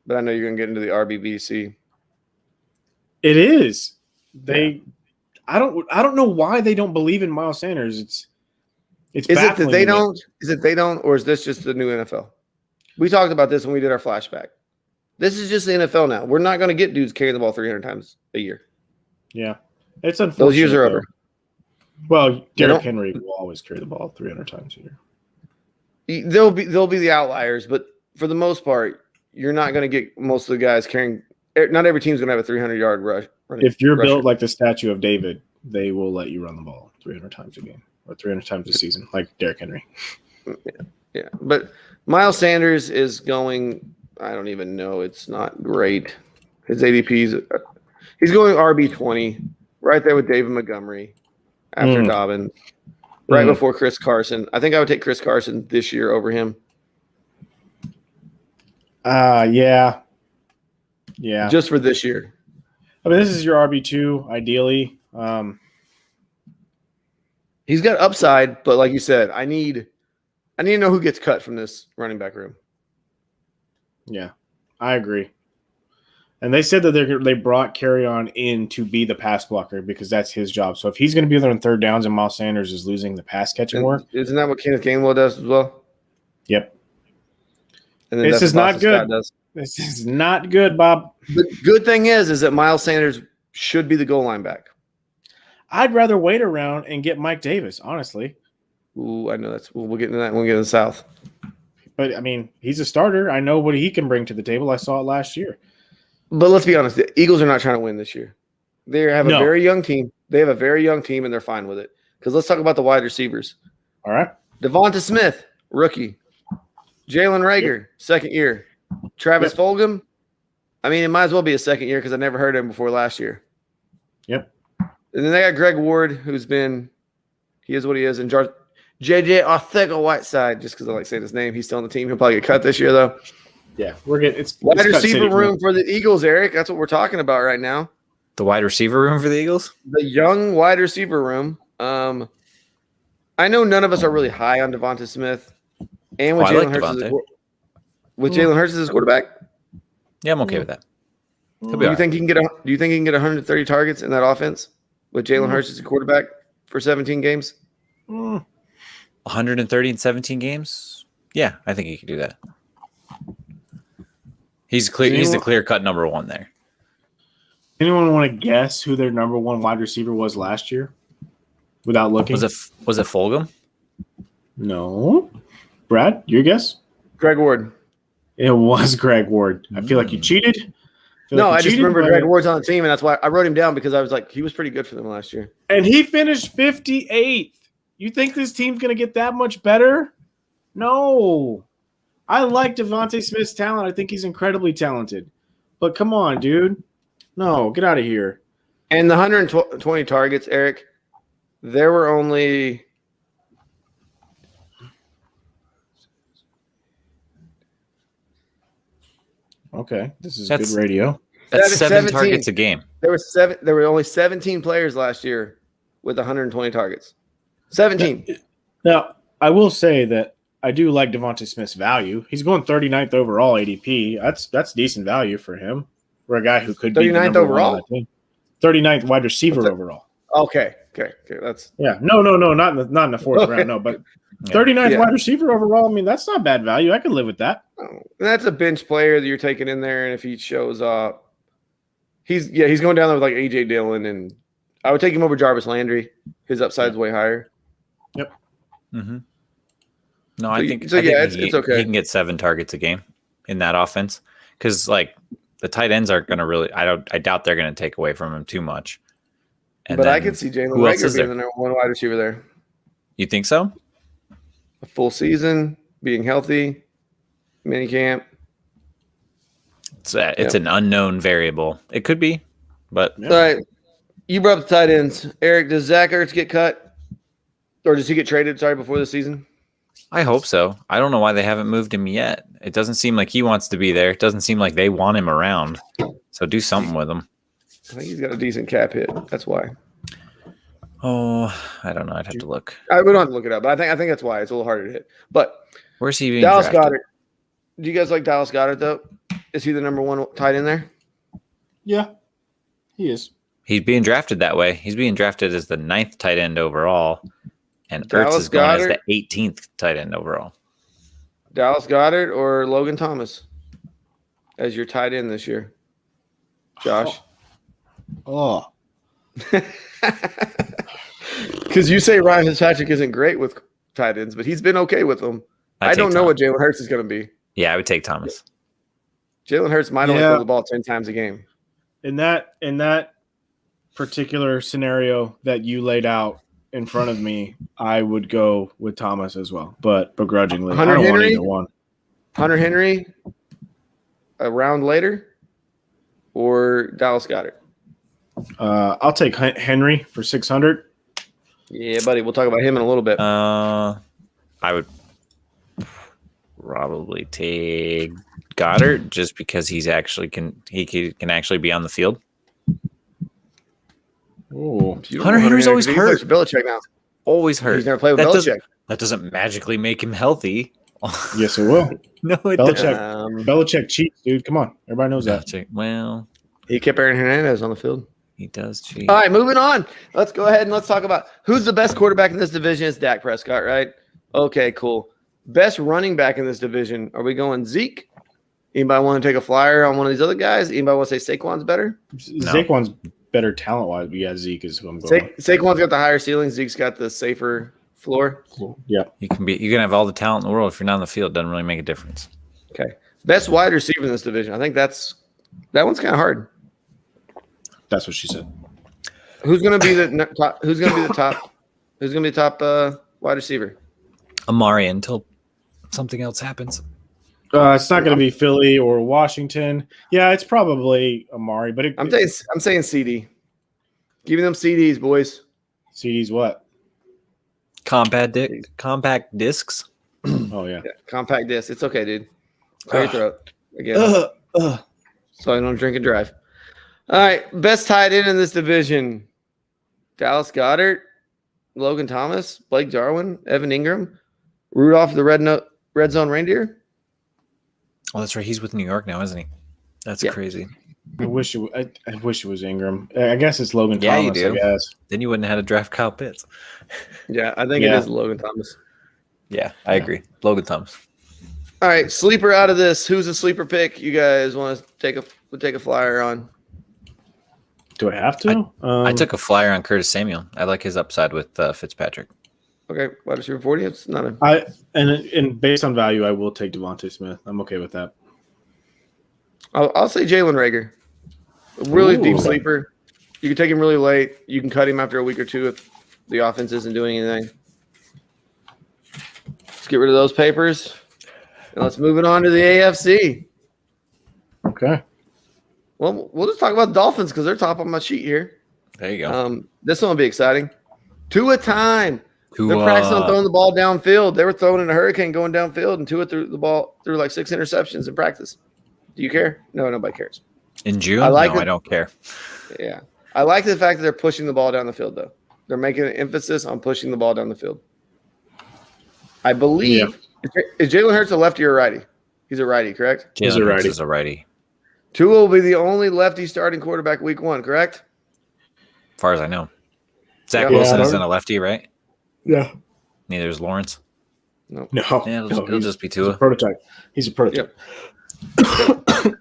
But I know you're going to get into the RBBC. It is. I don't know why they don't believe in Miles Sanders. Is it that they don't? Is it they don't, or is this just the new NFL? We talked about this when we did our flashback. This is just the NFL now. We're not going to get dudes carrying the ball 300 times a year. Yeah. It's unfortunate. Those years are over. Well, Derrick Henry will always carry the ball 300 times a year. They'll be the outliers, but for the most part, you're not going to get most of the guys carrying. Not every team's going to have a 300-yard rush. If you're built like the statue of David, they will let you run the ball 300 times a game or 300 times a season, like Derrick Henry. Yeah. But Miles Sanders is going. I don't even know. It's not great. His ADP's. He's going RB20, right there with David Montgomery, after Dobbins, right before Chris Carson. I think I would take Chris Carson this year over him. Yeah. Just for this year. I mean, this is your RB2, ideally. He's got upside, but like you said, I need to know who gets cut from this running back room. Yeah, I agree. And they said that they brought Kerryon in to be the pass blocker because that's his job. So if he's going to be there on third downs and Miles Sanders is losing the pass catching work. Isn't that what Kenneth Gainwell does as well? Yep. And then this is not good. Does. This is not good, Bob. The good thing is that Miles Sanders should be the goal line back. I'd rather wait around and get Mike Davis, honestly. Ooh, I know we'll get into that when we get to the South. But, I mean, he's a starter. I know what he can bring to the table. I saw it last year. But let's be honest, the Eagles are not trying to win this year. They have a very young team. They have a very young team, and they're fine with it. Because let's talk about the wide receivers. All right. Devonta Smith, rookie. Jalen Reagor, second year. Travis Fulgham, I mean, it might as well be a second year because I never heard of him before last year. Yep. And then they got Greg Ward, he is what he is. And JJ Arcega-Whiteside, just because I like saying his name. He's still on the team. He'll probably get cut this year, though. Yeah, we're getting it's wide receiver room for the Eagles, Eric. That's what we're talking about right now. The wide receiver room for the Eagles? The young wide receiver room. I know none of us are really high on Devonta Smith. And with Jalen Hurts as his quarterback. Yeah, I'm okay with that. Do you think he can get 130 targets in that offense with Jalen Hurts as a quarterback for 17 games? 130 in 17 games? Yeah, I think he can do that. He's the clear-cut number one there. Anyone want to guess who their number one wide receiver was last year? Without looking. Was it Fulgham? No. Brad, your guess? Greg Ward. It was Greg Ward. I feel like you cheated. I just remember Greg Ward's on the team, and that's why I wrote him down because I was like, he was pretty good for them last year. And he finished 58th. You think this team's going to get that much better? No. I like Devontae Smith's talent. I think he's incredibly talented. But come on, dude. No, get out of here. And the 120 targets, Eric, there were only – okay, this is good radio. That's 17 targets a game. There were only 17 players last year with 120 targets. 17. Now, I will say that I do like Devonta Smith's value. He's going 39th overall ADP. That's decent value for him. For a guy who could be 39th overall. 39th wide receiver overall. Okay. That's no, not in the fourth round. No, but 39th wide receiver overall. I mean, that's not bad value. I could live with that. That's a bench player that you're taking in there, and if he shows up, he's going down there with like AJ Dillon, and I would take him over Jarvis Landry. His upside's way higher. Yep. Mm-hmm. No, I think it's okay. He can get 7 targets a game in that offense because like the tight ends aren't going to really. I doubt they're going to take away from him too much. And but I could see Jalen Reagor being the number one wide receiver there. You think so? A full season, being healthy, minicamp. It's an unknown variable. It could be, but all right. You brought up the tight ends, Eric. Does Zach Ertz get cut, or does he get traded? Sorry, before the season. I hope so. I don't know why they haven't moved him yet. It doesn't seem like he wants to be there. It doesn't seem like they want him around. So do something with him. I think he's got a decent cap hit. That's why. Oh, I don't know. I'd have to look. We don't have to look it up, but I think that's why it's a little harder to hit. But where's he being Dallas drafted? Goedert. Do you guys like Dallas Goedert though? Is he the number one tight end there? Yeah, he is. He's being drafted that way. He's being drafted as the 9th tight end overall, and Ertz is going as the 18th tight end overall. Dallas Goedert or Logan Thomas as your tight end this year, Josh? Oh, Because you say Ryan Fitzpatrick isn't great with tight ends, but he's been okay with them. I don't know what Jalen Hurts is going to be. Yeah, I would take Thomas. Jalen Hurts might only throw the ball 10 times a game. In that particular scenario that you laid out in front of me, I would go with Thomas as well, but begrudgingly. I don't want either one. Hunter Henry a round later or Dallas Goedert? I'll take Henry for 600. Yeah, buddy. We'll talk about him in a little bit. I would probably take Goddard just because he can actually be on the field. Oh, Hunter Henry's always hurt. Belichick now. Always hurt. He's never played with Belichick. That doesn't magically make him healthy. Yes, it will. No, it doesn't. Belichick cheats, dude. Come on. Everybody knows that. Well, he kept Aaron Hernandez on the field. He does cheat. All right, moving on. Let's go ahead and let's talk about who's the best quarterback in this division. It's Dak Prescott, right? Okay, cool. Best running back in this division. Are we going Zeke? Anybody want to take a flyer on one of these other guys? Anybody want to say Saquon's better? No. Saquon's better talent-wise, but yeah, Zeke is who I'm going with. Saquon's got the higher ceiling. Zeke's got the safer floor. Cool. Yeah. You can have all the talent in the world. If you're not on the field, it doesn't really make a difference. Okay. Best wide receiver in this division. I think that one's kind of hard. That's what she said. Who's going to be the top? Who's going to be the top? Who's going to be the top wide receiver? Amari until something else happens. It's not going to be Philly or Washington. Yeah, it's probably Amari, but I'm saying CD. Giving them CDs, boys. CDs what? Compact discs. Oh yeah, compact disc. It's okay, dude. Clear your throat again. So I don't drink and drive. All right, best tight end in this division: Dallas Goedert, Logan Thomas, Blake Jarwin, Evan Ingram, Rudolph the Red Zone Reindeer. Oh, that's right. He's with New York now, isn't he? That's crazy. I wish it was Ingram. I guess it's Logan yeah, Thomas. You do. I guess. Then you wouldn't have had to draft Kyle Pitts. Yeah, I think it is Logan Thomas. Yeah, I agree. Logan Thomas. All right, sleeper out of this. Who's a sleeper pick? You guys want to take a flyer on? Do I have to? I took a flyer on Curtis Samuel. I like his upside with Fitzpatrick. Okay, wide receiver 40. It's not a. And based on value, I will take Devontae Smith. I'm okay with that. I'll say Jalen Reagor. A really deep sleeper. You can take him really late. You can cut him after a week or two if the offense isn't doing anything. Let's get rid of those papers. And let's move it on to the AFC. Okay. Well, we'll just talk about the Dolphins because they're top on my sheet here. There you go. This one will be exciting. Tua time. They're practicing on throwing the ball downfield. They were throwing in a hurricane going downfield, and Tua threw the ball through like 6 interceptions in practice. Do you care? No, nobody cares. In June? I don't care. Yeah. I like the fact that they're pushing the ball down the field, though. They're making an emphasis on pushing the ball down the field. I believe is Jalen Hurts a lefty or a righty? He's a righty, correct? Jalen Hurts is a righty. Tua will be the only lefty starting quarterback week 1, correct? As far as I know. Zach Wilson isn't a lefty, right? Yeah. Neither is Lawrence. No. Yeah, it'll just be Tua. He's a prototype. He's a prototype. Yep.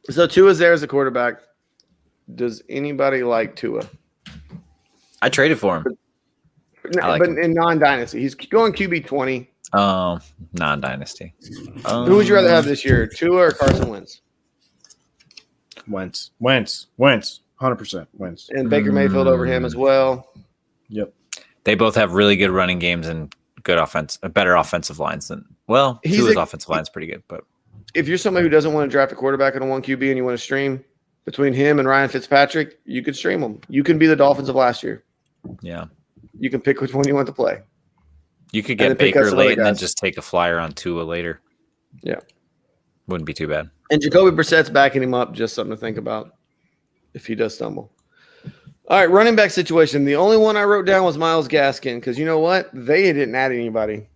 So Tua's there as a quarterback. Does anybody like Tua? I traded for him. But in non-dynasty. He's going QB 20. Non-dynasty. Who would you rather have this year, Tua or Carson Wentz? Wentz. 100% Wentz. And Baker Mayfield over him as well. Yep. They both have really good running games and good better offensive lines than Tua's offensive line's pretty good, but if you're somebody who doesn't want to draft a quarterback in a 1 QB and you want to stream between him and Ryan Fitzpatrick, you could stream them. You can be the Dolphins of last year. Yeah. You can pick which one you want to play. You could get Baker late and then just take a flyer on Tua later. Yeah. Wouldn't be too bad. And Jacoby Brissett's backing him up, just something to think about if he does stumble. All right, running back situation. The only one I wrote down was Myles Gaskin because you know what? They didn't add anybody.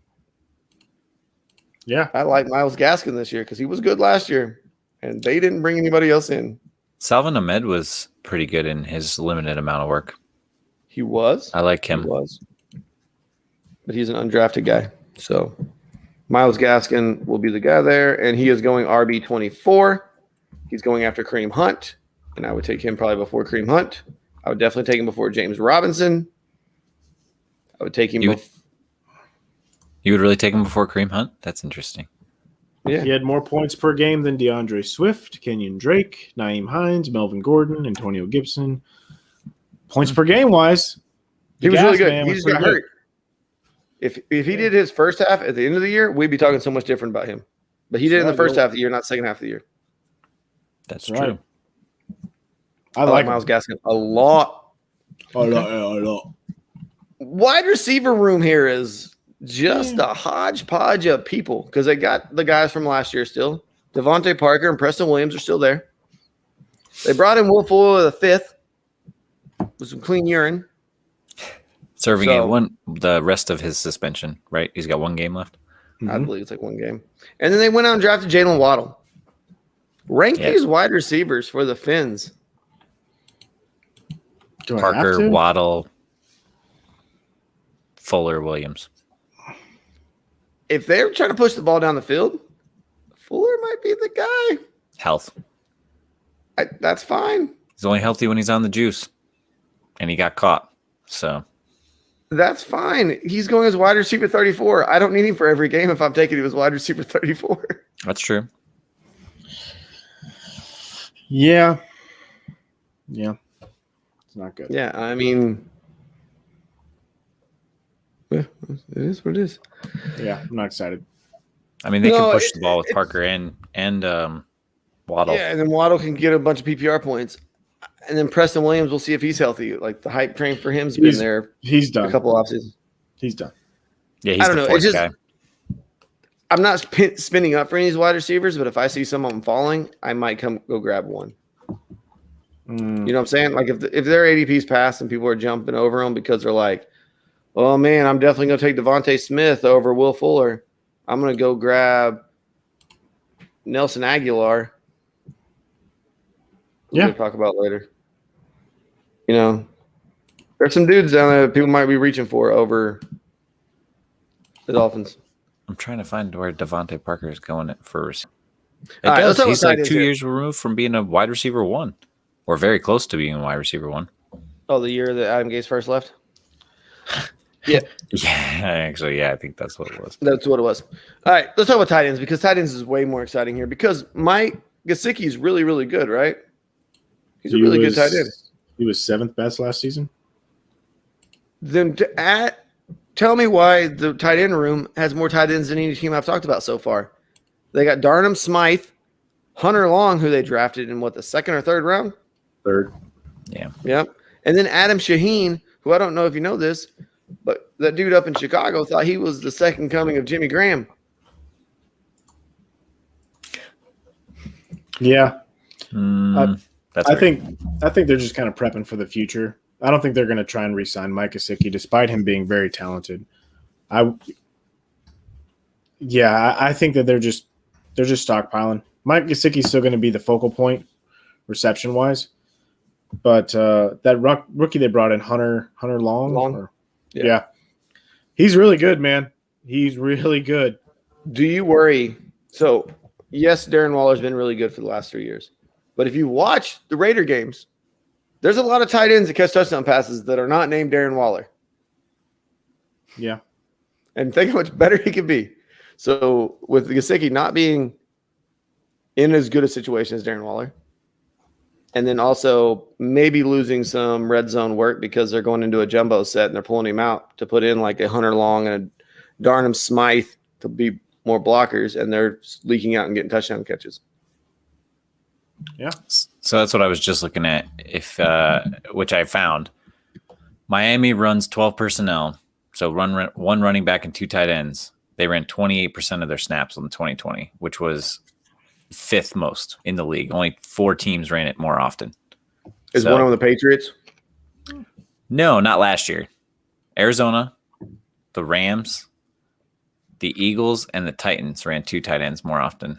Yeah. I like Myles Gaskin this year because he was good last year, and they didn't bring anybody else in. Salvin Ahmed was pretty good in his limited amount of work. He was? I like him. He was. But he's an undrafted guy. So Myles Gaskin will be the guy there, and he is going RB24. He's going after Kareem Hunt, and I would take him probably before Kareem Hunt. I would definitely take him before James Robinson. I would take him. You would really take him before Kareem Hunt? That's interesting. Yeah. He had more points per game than DeAndre Swift, Kenyon Drake, Naeem Hines, Melvin Gordon, Antonio Gibson. Points per game wise, He was really good. He just got hurt. If he did his first half at the end of the year, we'd be talking so much different about him. But he did in the first half of the year, not second half of the year. That's right. true. I like Myles Gaskin a lot. A lot. Wide receiver room here is just a hodgepodge of people because they got the guys from last year still. Devontae Parker and Preston Williams are still there. They brought in Will Fuller the fifth with some clean urine. Serving the rest of his suspension, right? He's got 1 game left. I believe it's like 1 game. And then they went out and drafted Jalen Waddle. Rank these wide receivers for the Finns. Parker, Waddle, Fuller, Williams. If they're trying to push the ball down the field, Fuller might be the guy. Health. That's fine. He's only healthy when he's on the juice. And he got caught. So that's fine. He's going as wide receiver 34. I don't need him for every game if I'm taking him as wide receiver 34. That's true. Yeah. It's not good. Yeah, I mean, it is what it is. Yeah, I'm not excited. I mean, they can push the ball with Parker and Waddle. Yeah, and then Waddle can get a bunch of PPR points. And then Preston Williams, we'll see if he's healthy. Like the hype train for him's been there. He's done. A couple offseasons. He's done. Yeah, he's the fourth guy. I'm not spinning up for any of these wide receivers, but if I see some of them falling, I might go grab one. You know what I'm saying? Like if their ADP's passed and people are jumping over them because they're like, oh man, I'm definitely going to take Devontae Smith over Will Fuller. I'm going to go grab Nelson Aguilar. We'll talk about later. You know, there's some dudes down there that people might be reaching for over the Dolphins. I'm trying to find where Devontae Parker is going at first. He's like 2 years removed from being a wide receiver 1, or very close to being a wide receiver 1. Oh, the year that Adam Gase first left? Yeah. Actually, I think that's what it was. That's what it was. All right, let's talk about tight ends because tight ends is way more exciting here because Mike Gesicki is really, really good, right? He's a really good tight end. He was 7th best last season. Then tell me why the tight end room has more tight ends than any team I've talked about so far. They got Darnum Smythe, Hunter Long, who they drafted in the 2nd or 3rd round? 3rd. Yeah. Yep. And then Adam Shaheen, who I don't know if you know this, but that dude up in Chicago thought he was the second coming of Jimmy Graham. Yeah. I think they're just kind of prepping for the future. I don't think they're going to try and re-sign Mike Gesicki, despite him being very talented. I think that they're just stockpiling. Mike Gesicki's still going to be the focal point, reception wise, but that rookie they brought in, Hunter Long. Yeah, he's really good, man. He's really good. Do you worry? So yes, Darren Waller's been really good for the last 3 years, but if you watch the Raider games, there's a lot of tight ends that catch touchdown passes that are not named Darren Waller. Yeah. And think how much better he could be. So with Gesicki not being in as good a situation as Darren Waller, and then also maybe losing some red zone work because they're going into a jumbo set and they're pulling him out to put in like a Hunter Long and a Darnum Smythe to be more blockers, and they're leaking out and getting touchdown catches. Yeah. So that's what I was just looking at, which I found. Miami runs 12 personnel, so one running back and 2 tight ends. They ran 28% of their snaps on the 2020, which was 5th most in the league. Only 4 teams ran it more often. Is one of them the Patriots? No, not last year. Arizona, the Rams, the Eagles, and the Titans ran 2 tight ends more often,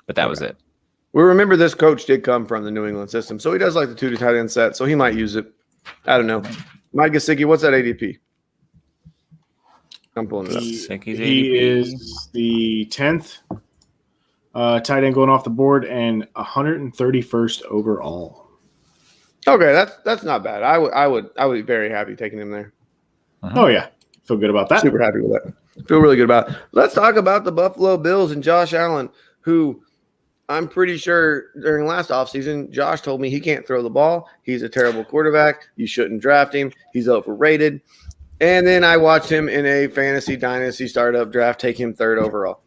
but that was it. We remember this coach did come from the New England system, so he does like the 2 tight end set, so he might use it. I don't know. Mike Gesicki, what's that ADP? I'm pulling it up. He is the 10th tight end going off the board and 131st overall. Okay, that's not bad. I would be very happy taking him there. Oh yeah, feel good about that. Super happy with that. Feel really good about it. Let's talk about the Buffalo Bills and Josh Allen, who I'm pretty sure during last offseason, Josh told me he can't throw the ball. He's a terrible quarterback. You shouldn't draft him. He's overrated. And then I watched him in a fantasy dynasty startup draft take him 3rd overall.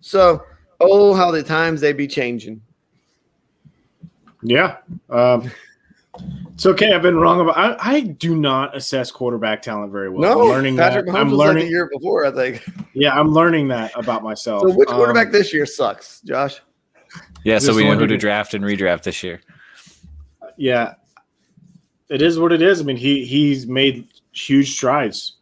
So, how the times they be changing. Yeah. It's okay. I've been wrong about. I do not assess quarterback talent very well. No, I'm learning Patrick that. Mahomes I'm was learning like the year before, I think. Yeah, I'm learning that about myself. So, which quarterback this year sucks, Josh? Yeah, so Just we know wondered who to if- draft and redraft this year. Yeah, it is what it is. I mean, he's made huge strides.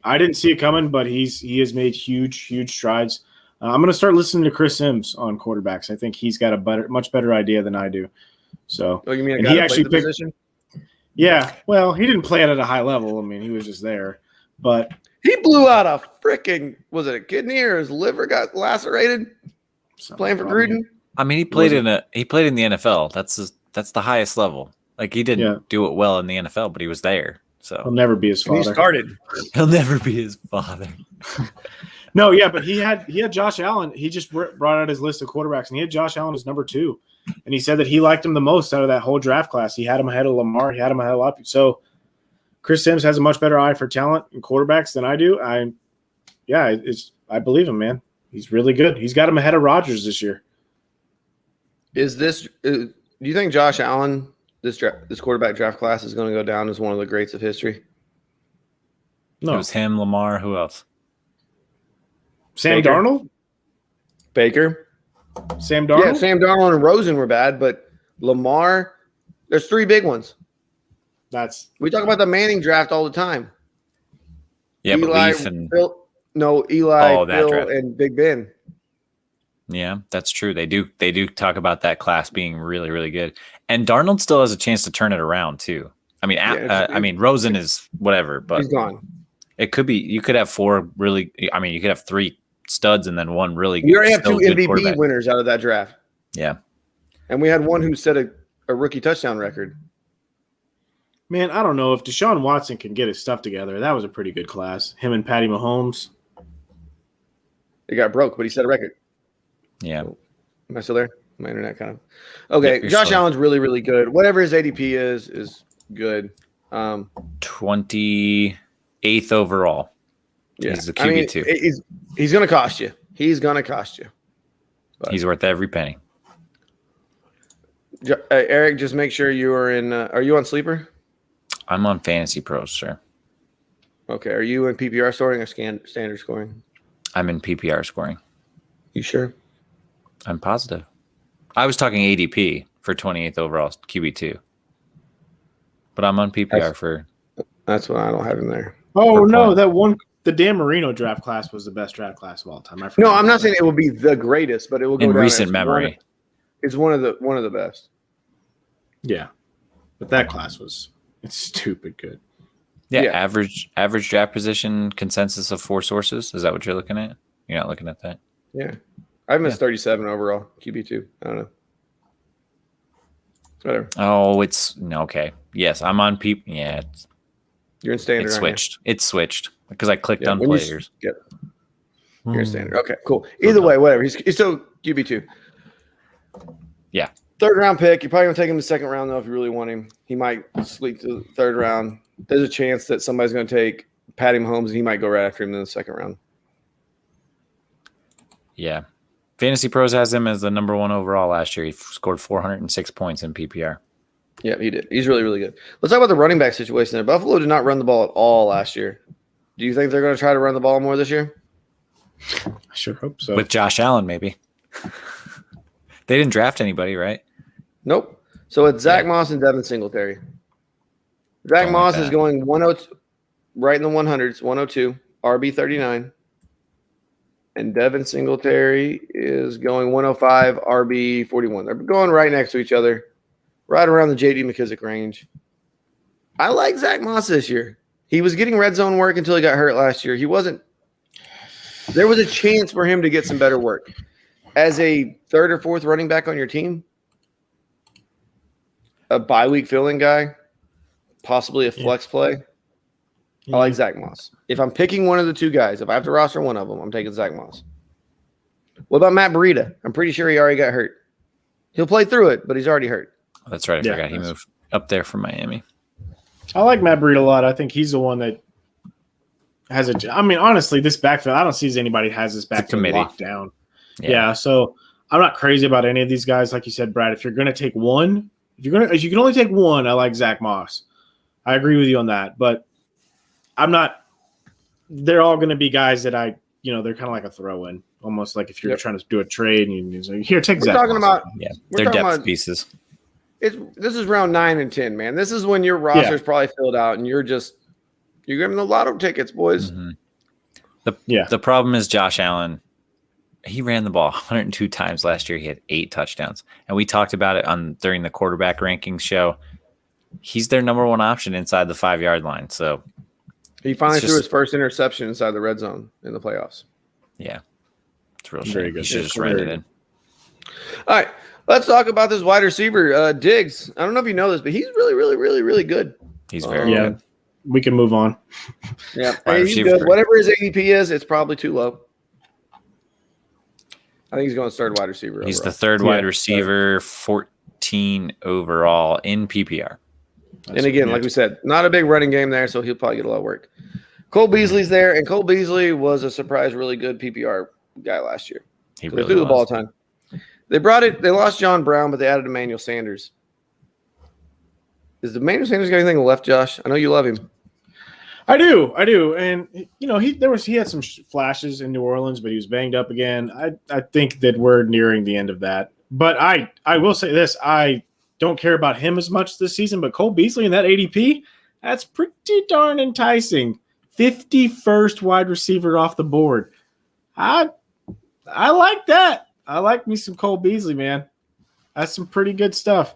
I didn't see it coming, but he has made huge strides. I'm going to start listening to Chris Sims on quarterbacks. I think he's got a much better idea than I do. So, Oh, you mean a and guy he that actually played the picked. position? Yeah, well, he didn't play it at a high level. I mean, he was just there, but He blew out a freaking, was it a kidney or his liver got lacerated playing for Gruden? I mean, he played in the NFL. That's the highest level. Like he didn't do it well in the NFL, but he was there. he'll So never be his And he father. started. he'll never be his father. No, yeah, but he had Josh Allen. He just brought out his list of quarterbacks, and he had Josh Allen as number 2. And he said that he liked him the most out of that whole draft class. He had him ahead of Lamar. He had him ahead of a lot of people. So Chris Sims has a much better eye for talent and quarterbacks than I do. I believe him, man. He's really good. He's got him ahead of Rodgers this year. Do you think Josh Allen, this quarterback draft class, is going to go down as one of the greats of history? No, It was him, Lamar. Who else? Sam Baker. Darnold. Baker? Sam Darnold. Yeah, Sam Darnold and Rosen were bad, but Lamar, there's 3 big ones. That's We talk about the Manning draft all the time. Yeah, but Eli, Leaf and Phil, Eli, Oh, that Phil, draft. and Big Ben. yeah, that's true. They do talk about that class being really, really good. And Darnold still has a chance to turn it around too. I mean, Rosen is whatever, but He's gone. it could be. You could have 4 really. I mean, you could have 3 studs and then 1 really. We already have 2 still good MVP quarterback. winners out of that draft. Yeah, And we had one who set a rookie touchdown record. man. I don't know if Deshaun Watson can get his stuff together. That was a pretty good class. Him and Patty Mahomes. It got broke, but he set a record. yeah. Am I still there? My internet kind of. Okay, you're Josh still there. Allen's really, really good. Whatever his ADP is good. 28th overall. Yeah. He's the QB2. He's going to cost you. He's going to cost you. He's worth every penny. Eric, just make sure you are in. Are you on Sleeper? I'm on Fantasy Pros, sir. Okay. Are you in PPR scoring or standard scoring? I'm in PPR scoring. You sure? I'm positive. I was talking ADP for 28th overall QB2. But I'm on PPR That's what I don't have in there. Oh For no, point. the Dan Marino draft class was the best draft class of all time. I No, forgot I'm about not saying it will be the greatest, but it will go in down recent as memory. It's one of the best. that. Yeah, but that class it's stupid good. Yeah, Yeah. average draft position consensus of 4 sources. Is that what you're looking at? You're not looking at that? Yeah. I have 37 overall, QB2. I don't know. Whatever. Oh, okay. Yes, I'm on Yeah, You're in standard. it aren't switched. It switched because I clicked you? on when you players. Yep. You're in standard. Okay, cool. Either way, whatever. He's still QB2. Yeah. 3rd round pick. You're probably going to take him in the 2nd round, though, if you really want him. He might sleep to the 3rd round. There's a chance that somebody's going to take Patty Mahomes, and he might go right after him in the 2nd round. Yeah. Fantasy Pros has him as the number 1 overall last year. He scored 406 points in PPR. Yeah, he did. He's really, really good. Let's talk about the running back situation there. Buffalo did not run the ball at all last year. Do you think they're going to try to run the ball more this year? I sure hope so. With Josh Allen, maybe. They didn't draft anybody, right? Nope. So it's Zach Moss and Devin Singletary. Zach Don't like Moss is that. going 102, right in the 100s, 102, RB 39. And Devin Singletary is going 105, RB 41. They're going right next to each other, right around the J.D. McKissick range. I like Zach Moss this year. He was getting red zone work until he got hurt last year. He wasn't – there was a chance for him to get some better work. As a 3rd or 4th running back on your team, a bye week filling guy, possibly a flex play, I like Zach Moss. If I'm picking one of the two guys, if I have to roster one of them, I'm taking Zach Moss. What about Matt Breida? I'm pretty sure he already got hurt. He'll play through it, but he's already hurt. That's right. I forgot he moved up there from Miami. I like Matt Breida a lot. I think he's the one that has a. I mean, honestly, this backfield, I don't see anybody has this backfield locked down. Yeah, so I'm not crazy about any of these guys. Like you said, Brad, if you're going to take one, if you can only take one, I like Zach Moss. I agree with you on that, but I'm not. They're all going to be guys that they're kind of like a throw-in, almost like if you're trying to do a trade and you're like, here, take Zach. Talking Moss. about they're depth pieces. This is round 9 and 10, man. This is when your roster is probably filled out, and you're giving the lotto tickets, boys. Mm-hmm. The problem is Josh Allen. He ran the ball 102 times last year. He had 8 touchdowns, and we talked about it during the quarterback rankings show. He's their number one option inside the 5-yard line. So he finally threw his first interception inside the red zone in the playoffs. Yeah, it's real shame. He should just ran it in. All right. Let's talk about this wide receiver, Diggs. I don't know if you know this, but he's really, really, really, really good. He's very good. We can move on. Yeah, he's good. Whatever his ADP is, it's probably too low. I think he's going to start wide receiver. He's the third wide receiver, 14 overall in PPR. And again, like we said, not a big running game there, so he'll probably get a lot of work. Cole Beasley's there, and Cole Beasley was a surprise, really good PPR guy last year. He really threw the ball a ton. They lost John Brown, but they added Emmanuel Sanders. Is Emmanuel Sanders got anything left, Josh? I know you love him. I do. And he had some flashes in New Orleans, but he was banged up again. I think that we're nearing the end of that. But I will say this: I don't care about him as much this season. But Cole Beasley in that ADP, that's pretty darn enticing. 51st wide receiver off the board. I like that. I like me some Cole Beasley, man. That's some pretty good stuff.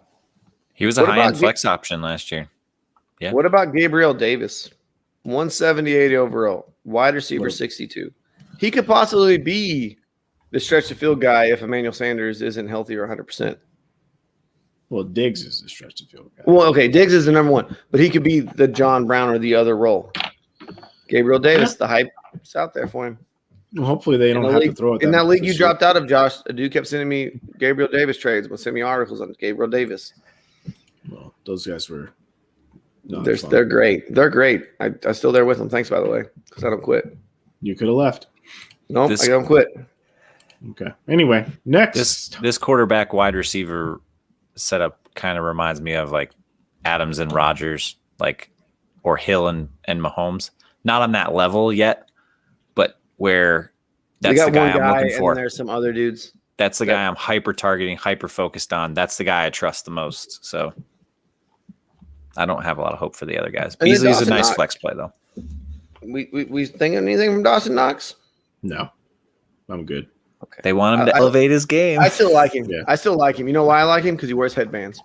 He was a high-end flex option last year. Yeah. What about Gabriel Davis? 178 overall, wide receiver 62. He could possibly be the stretch to field guy if Emmanuel Sanders isn't healthy or 100%. Well, Diggs is the stretch to field guy. Well, okay, Diggs is the number one, but he could be the John Brown or the other role. Gabriel Davis, the hype is out there for him. Well, hopefully they don't have to throw it. In that league you dropped out of, Josh, a dude kept sending me Gabriel Davis trades, but send me articles on Gabriel Davis. Well, those guys were they're great. They're great. I'm still there with them. Thanks, by the way, because I don't quit. You could have left. Nope, I don't quit. Okay. Anyway, next. This quarterback wide receiver setup kind of reminds me of like Adams and Rodgers, or Hill and Mahomes. Not on that level yet, but where that's the guy I'm looking for. And there's some other dudes. That's the guy I'm hyper targeting, hyper focused on. That's the guy I trust the most. So I don't have a lot of hope for the other guys. Beasley's a nice flex play, though. We thinking anything from Dawson Knox? No, I'm good. Okay. They want him to elevate his game. I still like him. Yeah. I still like him. You know why I like him? Because he wears headbands.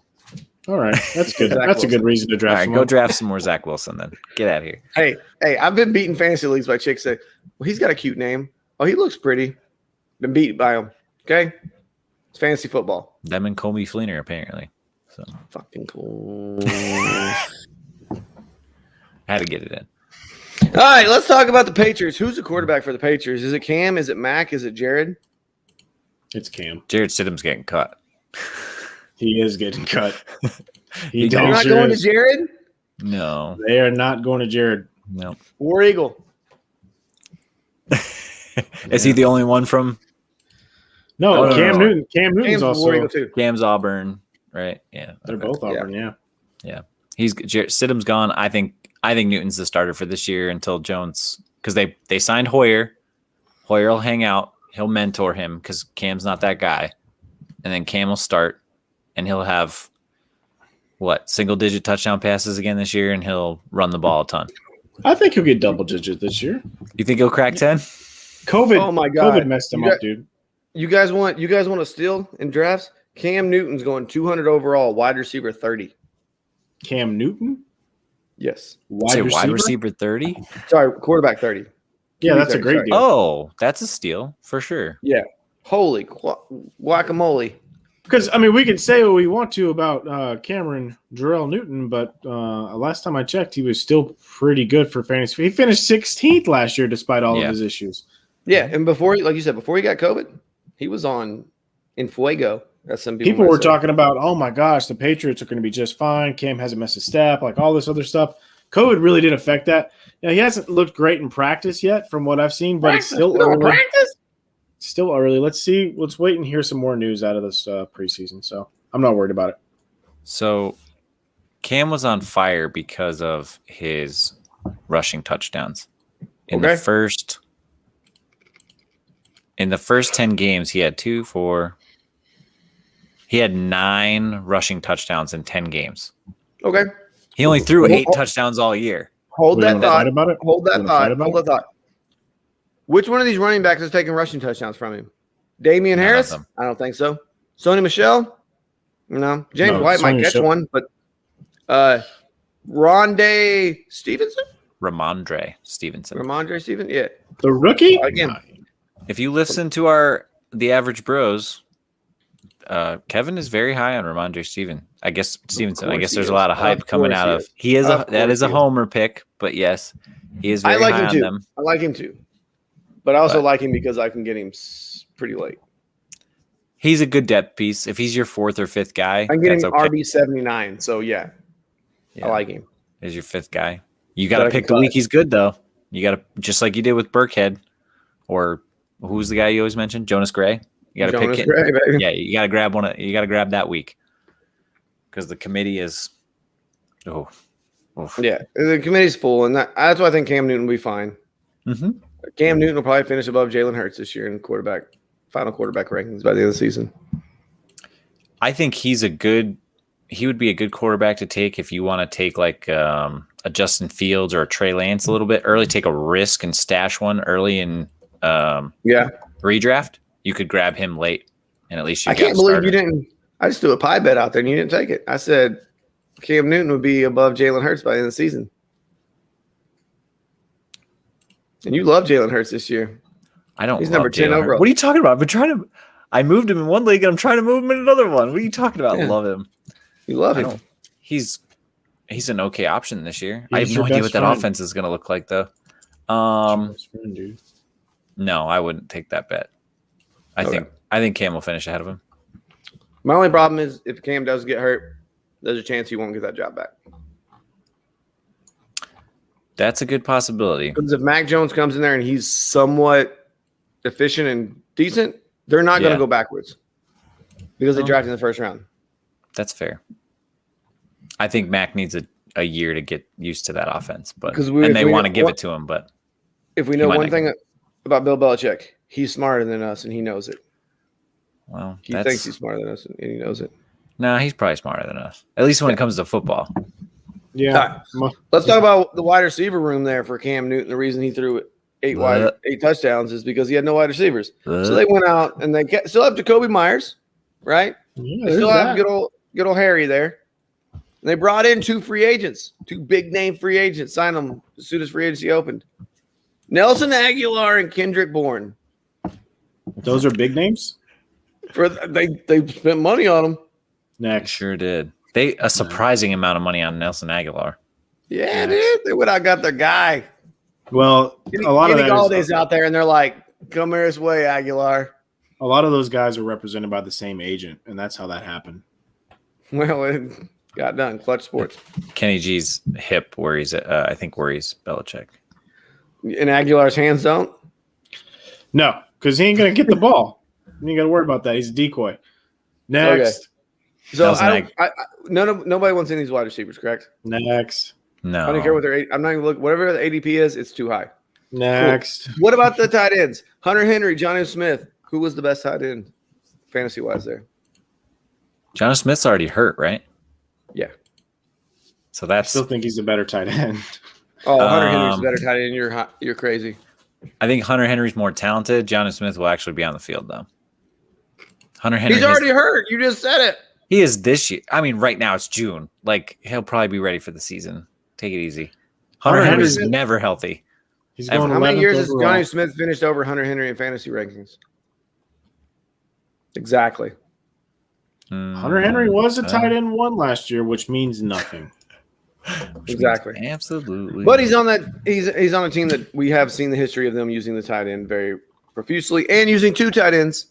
All right, that's good. That's a good reason to draft. All right, go draft some more Zach Wilson then. Get out of here. Hey, I've been beating fantasy leagues by chicks that, well, he's got a cute name. Oh, he looks pretty. Been beat by him. Okay, it's fantasy football. Them and Colby Fleener apparently. So fucking cool. I had to get it in. All right, let's talk about the Patriots. Who's the quarterback for the Patriots? Is it Cam? Is it Mac? Is it Jared? It's Cam. Jared Stidham's getting cut. He is getting cut. You're not going to Jared? No. They are not going to Jared. No. War Eagle. Is he the only one from? No, Cam Newton. Cam Newton's also War Eagle too. Cam's Auburn, right? Yeah. They're both Auburn, yeah. Stidham's gone. I think Newton's the starter for this year until Jones, because they signed Hoyer. Hoyer will hang out. He'll mentor him because Cam's not that guy. And then Cam will start, and he'll have, single-digit touchdown passes again this year, and he'll run the ball a ton. I think he'll get double-digit this year. You think he'll crack 10? COVID. Oh my God! COVID messed him up, dude. You guys want to steal in drafts? Cam Newton's going 200 overall, wide receiver 30. Cam Newton? Yes. Wide receiver 30? Sorry, quarterback 30. Yeah, that's a great deal. Oh, that's a steal for sure. Yeah. Holy guacamole. Because, I mean, we can say what we want to about Cameron Jarrell Newton, but last time I checked, he was still pretty good for fantasy. He finished 16th last year despite all of his issues. Yeah, and before, like you said, before he got COVID, he was on in Fuego. As some people were talking about, oh my gosh, the Patriots are going to be just fine. Cam hasn't missed a step, like all this other stuff. COVID really didn't affect that. Now, he hasn't looked great in practice yet from what I've seen, but it's still early. Still early. Let's see. Let's wait and hear some more news out of this preseason. So I'm not worried about it. So Cam was on fire because of his rushing touchdowns. In the first 10 games, he had 9 rushing touchdowns in 10 games. Okay. He only threw 8 touchdowns all year. Hold that thought. Hold that thought. Which one of these running backs is taking rushing touchdowns from him? Damian Harris? I don't think so. Sony Michel? No. James White might catch one, but Ramondre Stevenson? Ramondre Stevenson, yeah. The rookie? Again. If you listen to the Average Bros, Kevin is very high on Ramondre Stevenson. I guess there's a lot of hype coming out of. That is a homer pick, but yes, he is very high on them. I like him too. But I also like him because I can get him pretty late. He's a good depth piece. If he's your 4th or 5th guy, I'm getting RB79. So yeah, I like him. Is your 5th guy? You got to pick the week he's good though. You got to, just like you did with Burkhead, or who's the guy you always mentioned, Jonas Gray. You got to pick it. Baby. Yeah, you got to grab one. You got to grab that week because the committee is. Yeah, the committee's full, and that's why I think Cam Newton will be fine. Mm-hmm. Cam Newton will probably finish above Jalen Hurts this year in final quarterback rankings by the end of the season. I think he would be a good quarterback to take if you want to take like a Justin Fields or a Trey Lance a little bit early, take a risk and stash one early in redraft. You could grab him late, and at least I can't believe you didn't. I just threw a pie bet out there, and you didn't take it. I said Cam Newton would be above Jalen Hurts by the end of the season. And you love Jalen Hurts this year. I don't. He's number 10 overall. What are you talking about? I moved him in one league, and I'm trying to move him in another one. What are you talking about? Yeah. Love him. You love him. He's an okay option this year. I have no idea what that offense is going to look like, though. No, I wouldn't take that bet. I think Cam will finish ahead of him. My only problem is if Cam does get hurt, there's a chance he won't get that job back. That's a good possibility. Because if Mac Jones comes in there and he's somewhat efficient and decent, they're not going to go backwards because they drafted in the first round. That's fair. I think Mac needs a year to get used to that offense, and they want to give it to him. But if we know one thing about Bill Belichick, he's smarter than us, and he knows it. Well, he thinks he's smarter than us, and he knows it. No, he's probably smarter than us. At least when it comes to football. Yeah. Let's talk about the wide receiver room there for Cam Newton. The reason he threw 8 touchdowns is because he had no wide receivers. So they went out and they still have Jacoby Myers, right? Yeah, they still have good old Harry there. And they brought in 2 free agents, 2 big name free agents, signed them as soon as free agency opened. Nelson Aguilar and Kendrick Bourne. Those are big names? They spent money on them. Next. Sure did. A surprising amount of money on Nelson Aguilar. Yeah, dude. They went out and got their guy. Well, a lot of Galladay's out there, and they're like, come here this way, Aguilar. A lot of those guys are represented by the same agent, and that's how that happened. Well, it got done. Clutch Sports. Kenny G's hip where he's I think where he's Belichick. And Aguilar's hands don't? No, because he ain't going to get the ball. You ain't got to worry about that. He's a decoy. Next. Okay. So nobody wants any of these wide receivers, correct? Next. No. I don't care what their I'm not even looking. Whatever the ADP is, it's too high. Next. Cool. What about the tight ends? Hunter Henry, Johnny Smith. Who was the best tight end fantasy wise there? Johnny Smith's already hurt, right? Yeah. So that's. I still think he's a better tight end. Oh, Hunter Henry's a better tight end. You're crazy. I think Hunter Henry's more talented. Johnny Smith will actually be on the field though. Hunter Henry. He's already hurt. You just said it. He is this year. I mean, right now it's June. Like he'll probably be ready for the season. Take it easy. Hunter Henry's never healthy. He's going How many years has Johnny Smith finished over Hunter Henry in fantasy rankings? Exactly. Hunter Henry was a tight end one last year, which means nothing. Exactly. Absolutely. But he's on that. He's on a team that we have seen the history of them using the tight end very profusely and using 2 tight ends.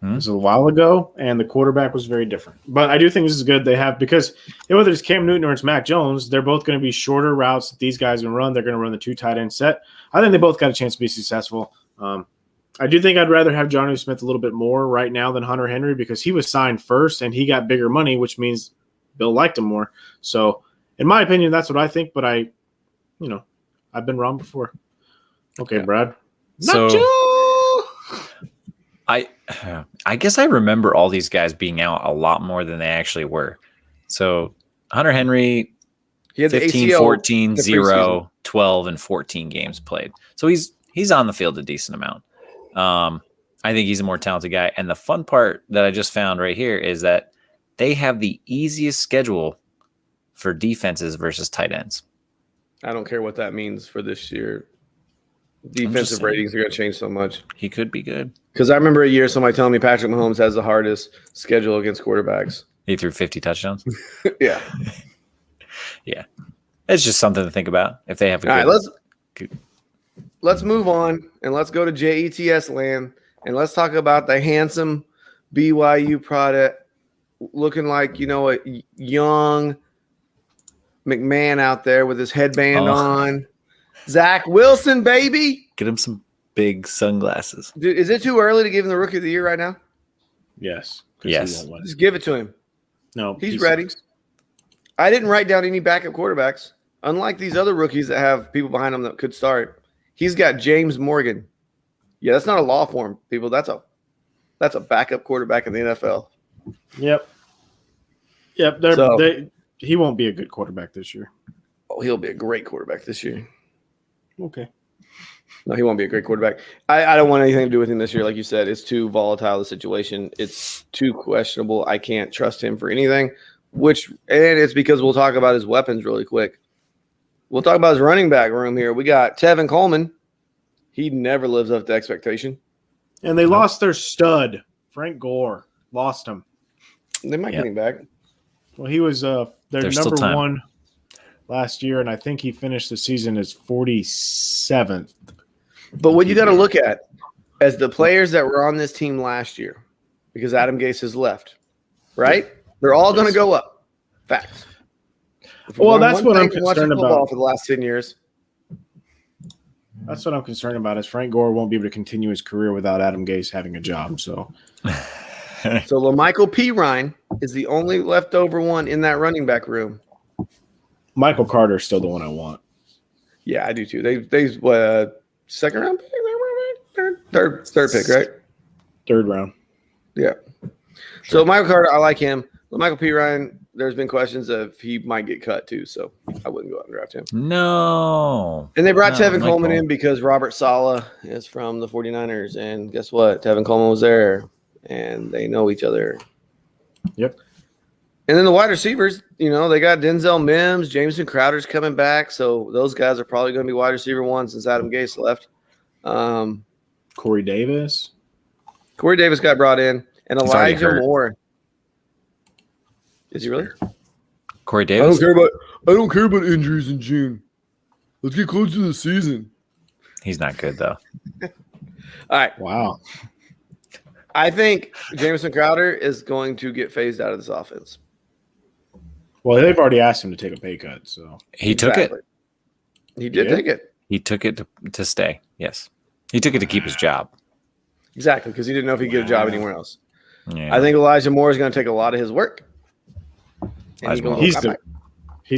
It was a while ago, and the quarterback was very different. But I do think this is good. They have because whether it's Cam Newton or it's Mac Jones, they're both going to be shorter routes that these guys can run. They're going to run the 2 tight end set. I think they both got a chance to be successful. I do think I'd rather have Johnny Smith a little bit more right now than Hunter Henry because he was signed first and he got bigger money, which means Bill liked him more. So, in my opinion, that's what I think. But I've been wrong before. Okay, yeah. Brad. I guess I remember all these guys being out a lot more than they actually were. So Hunter Henry, he had 15, 14, 0, 12, and 14 games played. So he's on the field a decent amount. I think he's a more talented guy. And the fun part that I just found right here is that they have the easiest schedule for defenses versus tight ends. I don't care what that means for this year. Defensive ratings are going to change so much. He could be good. Because I remember a year somebody telling me Patrick Mahomes has the hardest schedule against quarterbacks. He threw 50 touchdowns. Yeah. Yeah. It's just something to think about if they have a good. All right, let's move on and let's go to JETS land and let's talk about the handsome BYU product looking like, a young McMahon out there with his headband on. Zach Wilson, baby. Get him some big sunglasses. Dude, is it too early to give him the Rookie of the Year right now? Yes. Yes. Just give it to him. No, he's ready. I didn't write down any backup quarterbacks. Unlike these other rookies that have people behind them that could start, he's got James Morgan. Yeah, that's not a law form, people. That's a backup quarterback in the NFL. Yep. He won't be a good quarterback this year. Oh, he'll be a great quarterback this year. Okay. No, he won't be a great quarterback. I don't want anything to do with him this year. Like you said, it's too volatile, the situation. It's too questionable. I can't trust him for anything, and it's because we'll talk about his weapons really quick. We'll talk about his running back room here. We got Tevin Coleman. He never lives up to expectation. And they lost their stud, Frank Gore. Lost him. They might get him back. Well, he was their number one last year, and I think he finished the season as 47th. But what you got to look at as the players that were on this team last year, because Adam Gase has left, right? They're all going to go up. Facts. Well, that's what I'm concerned about for the last 10 years. That's what I'm concerned about is Frank Gore won't be able to continue his career without Adam Gase having a job. So LaMichael Pirine is the only leftover one in that running back room. Michael Carter is still the one I want. Yeah, I do too. They second round pick, third pick, right? Third round. Yeah. Sure. So Michael Carter, I like him. Michael Pirine, there's been questions of he might get cut too, so I wouldn't go out and draft him. No. And they brought Tevin Coleman in because Robert Saleh is from the 49ers, and guess what? Tevin Coleman was there, and they know each other. Yep. And then the wide receivers, they got Denzel Mims, Jameson Crowder's coming back, so those guys are probably going to be wide receiver one since Adam Gase left. Corey Davis. Corey Davis got brought in, and Elijah Moore. Is he really? Corey Davis? I don't care about injuries in June. Let's get close to the season. He's not good though. All right. Wow. I think Jameson Crowder is going to get phased out of this offense. Well, they've already asked him to take a pay cut, so he took it. He did take it. He took it to stay. Yes, he took it to keep his job. Exactly, because he didn't know if he'd get a job anywhere else. Yeah. I think Elijah Moore is going to take a lot of his work. He's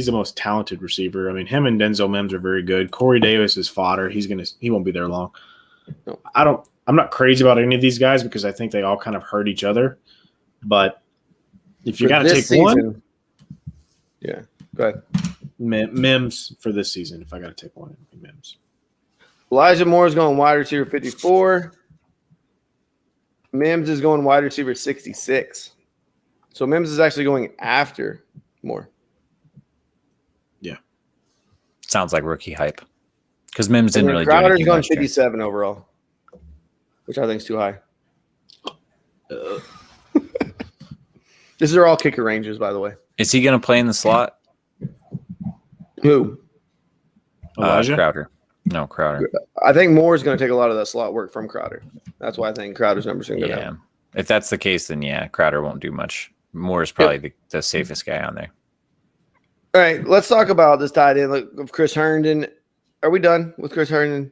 the most talented receiver. I mean, him and Denzel Mims are very good. Corey Davis is fodder. He won't be there long. No. I'm not crazy about any of these guys because I think they all kind of hurt each other. But if you got to take one, yeah, go ahead. Mims for this season. If I got to take one, it'd be Mims. Elijah Moore is going wide receiver 54. Mims is going wide receiver 66. So Mims is actually going after Moore. Yeah. Sounds like rookie hype. Because Mims didn't really do anything. Crowder's going much 57 overall, which I think is too high. These are all kicker ranges, by the way. Is he going to play in the slot? Who? Elijah? Crowder. No, Crowder. I think Moore is going to take a lot of that slot work from Crowder. That's why I think Crowder's numbers are going to go down. If that's the case, then yeah, Crowder won't do much. Moore is probably the safest guy on there. All right, let's talk about this tight end of Chris Herndon. Are we done with Chris Herndon?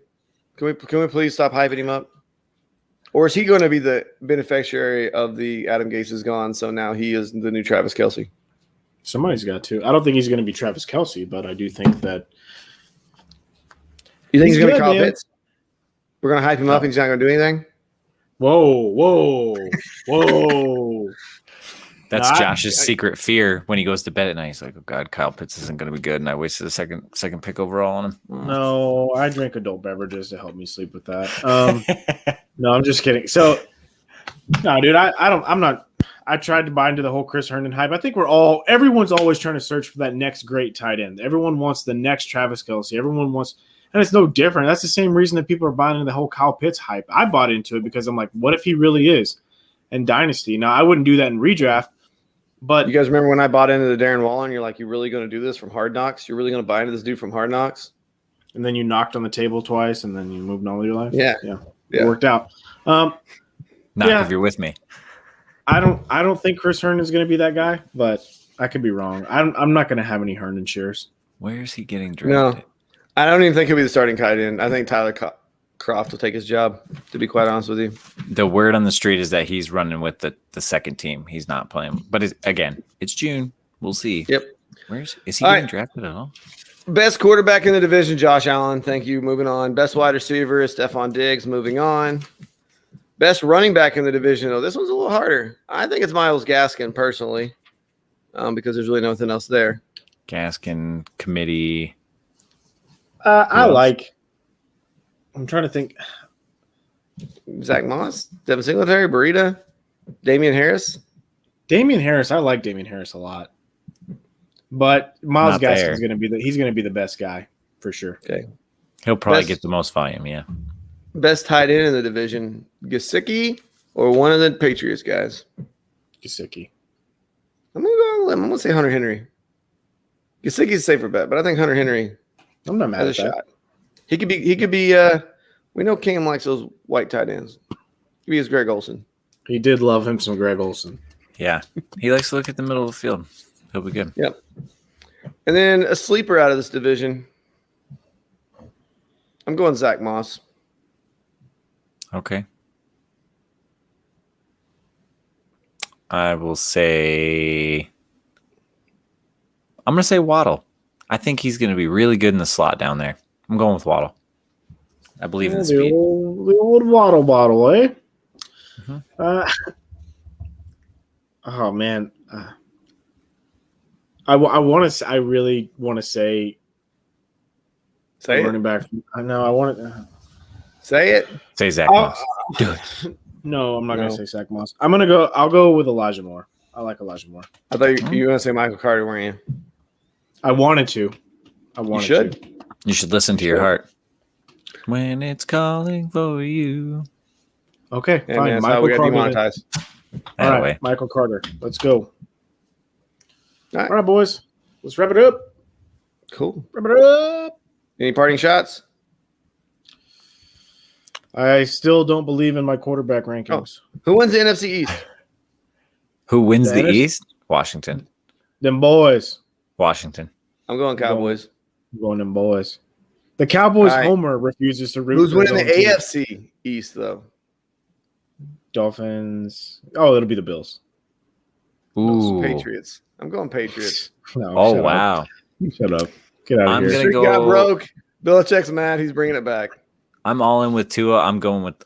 Can we please stop hyping him up? Or is he going to be the beneficiary of the Adam Gase is gone, so now he is the new Travis Kelce? Somebody's got to. I don't think he's going to be Travis Kelce, but I do think that. You think he's going to good, Kyle Pitts? We're going to hype him up and he's not going to do anything? Whoa. That's Josh's secret fear when he goes to bed at night. He's like, oh, God, Kyle Pitts isn't going to be good, and I wasted a second pick overall on him. No, I drink adult beverages to help me sleep with that. No, I'm just kidding. So, no, dude, I tried to buy into the whole Chris Herndon hype. I think everyone's always trying to search for that next great tight end. Everyone wants the next Travis Kelce. Everyone wants, and it's no different. That's the same reason that people are buying into the whole Kyle Pitts hype. I bought into it because I'm like, what if he really is in Dynasty? Now, I wouldn't do that in redraft, but you guys remember when I bought into the Darren Waller and you're like, you really going to do this from Hard Knocks? You're really going to buy into this dude from Hard Knocks? And then you knocked on the table twice and then you moved on with your life? Yeah. It worked out. Not if you're with me. I don't think Chris Herndon is going to be that guy, but I could be wrong. I'm not going to have any Herndon shares. Where is he getting drafted? No, I don't even think he'll be the starting tight end. I think Tyler Croft will take his job, to be quite honest with you. The word on the street is that he's running with the second team. He's not playing. But it's June. We'll see. Yep. Is he getting drafted at all? Best quarterback in the division, Josh Allen. Thank you. Moving on. Best wide receiver is Stephon Diggs. Moving on. Best running back in the division, though. This one's a little harder. I think it's Myles Gaskin, personally, because there's really nothing else there. Gaskin, committee. I'm trying to think. Zach Moss, Devin Singletary, Burrito, Damian Harris. I like Damian Harris a lot. But Myles Gaskin is going to be he's going to be the best guy for sure. Okay. He'll probably get the most volume, yeah. Best tight end in the division, Gesicki or one of the Patriots guys? Gesicki. I'm going to go on a limb. I'm going to say Hunter Henry. Gesicki's a safer bet, but I think Hunter Henry I'm not mad has at a that. shot. He could be we know Cam likes those white tight ends. He could be his Greg Olsen. He did love him some Greg Olsen. Yeah. He likes to look at the middle of the field. He'll be good. Yep. And then a sleeper out of this division. I'm going Zach Moss. Okay. I will say I'm going to say Waddle. I think he's going to be really good in the slot down there. I'm going with Waddle. I believe in the speed. The old Waddle bottle, eh? Mm-hmm. Oh man, I really want to say running back. I know I want to say it. Say Zach Moss. Do it. No, I'm not going to say Zach Moss. I'll go with Elijah Moore. I like Elijah Moore. I thought you were going to say Michael Carter, weren't you? I wanted to. You should. You should listen to your heart. When it's calling for you. Okay, yeah, fine. man, Michael we got Carter. demonetized. All right, Michael Carter. Let's go. All right, boys. Let's wrap it up. Cool. Wrap it up. Any parting shots? I still don't believe in my quarterback rankings. Oh. Who wins the NFC East? Who wins the East? Washington. Them boys. Washington. I'm going Cowboys. I'm going them boys. The Cowboys homer refuses to root Who's for winning the team. AFC East, though? Dolphins. Oh, it'll be the Bills. Ooh. Patriots. I'm going Patriots. No, oh, wow. Shut up. Get out of I'm here. gonna Streak go. got broke. Belichick's mad. He's bringing it back. I'm all in with Tua. I'm going with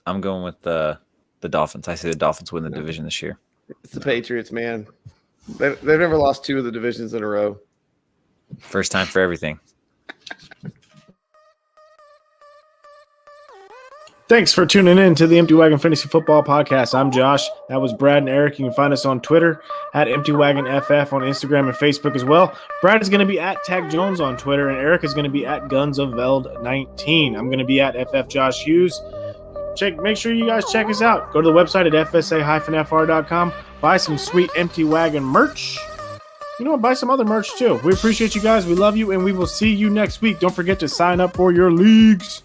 the Dolphins. I say the Dolphins win the division this year. It's the Patriots, man. They've never lost two of the divisions in a row. First time for everything. Thanks for tuning in to the Empty Wagon Fantasy Football Podcast. I'm Josh. That was Brad and Eric. You can find us on Twitter at EmptyWagonFF, on Instagram and Facebook as well. Brad is going to be at Tag Jones on Twitter, and Eric is going to be at Guns of Veld 19. I'm going to be at FF Josh Hughes. Make sure you guys check us out. Go to the website at fsa-fr.com. Buy some sweet Empty Wagon merch. You know what? Buy some other merch too. We appreciate you guys. We love you, and we will see you next week. Don't forget to sign up for your leagues.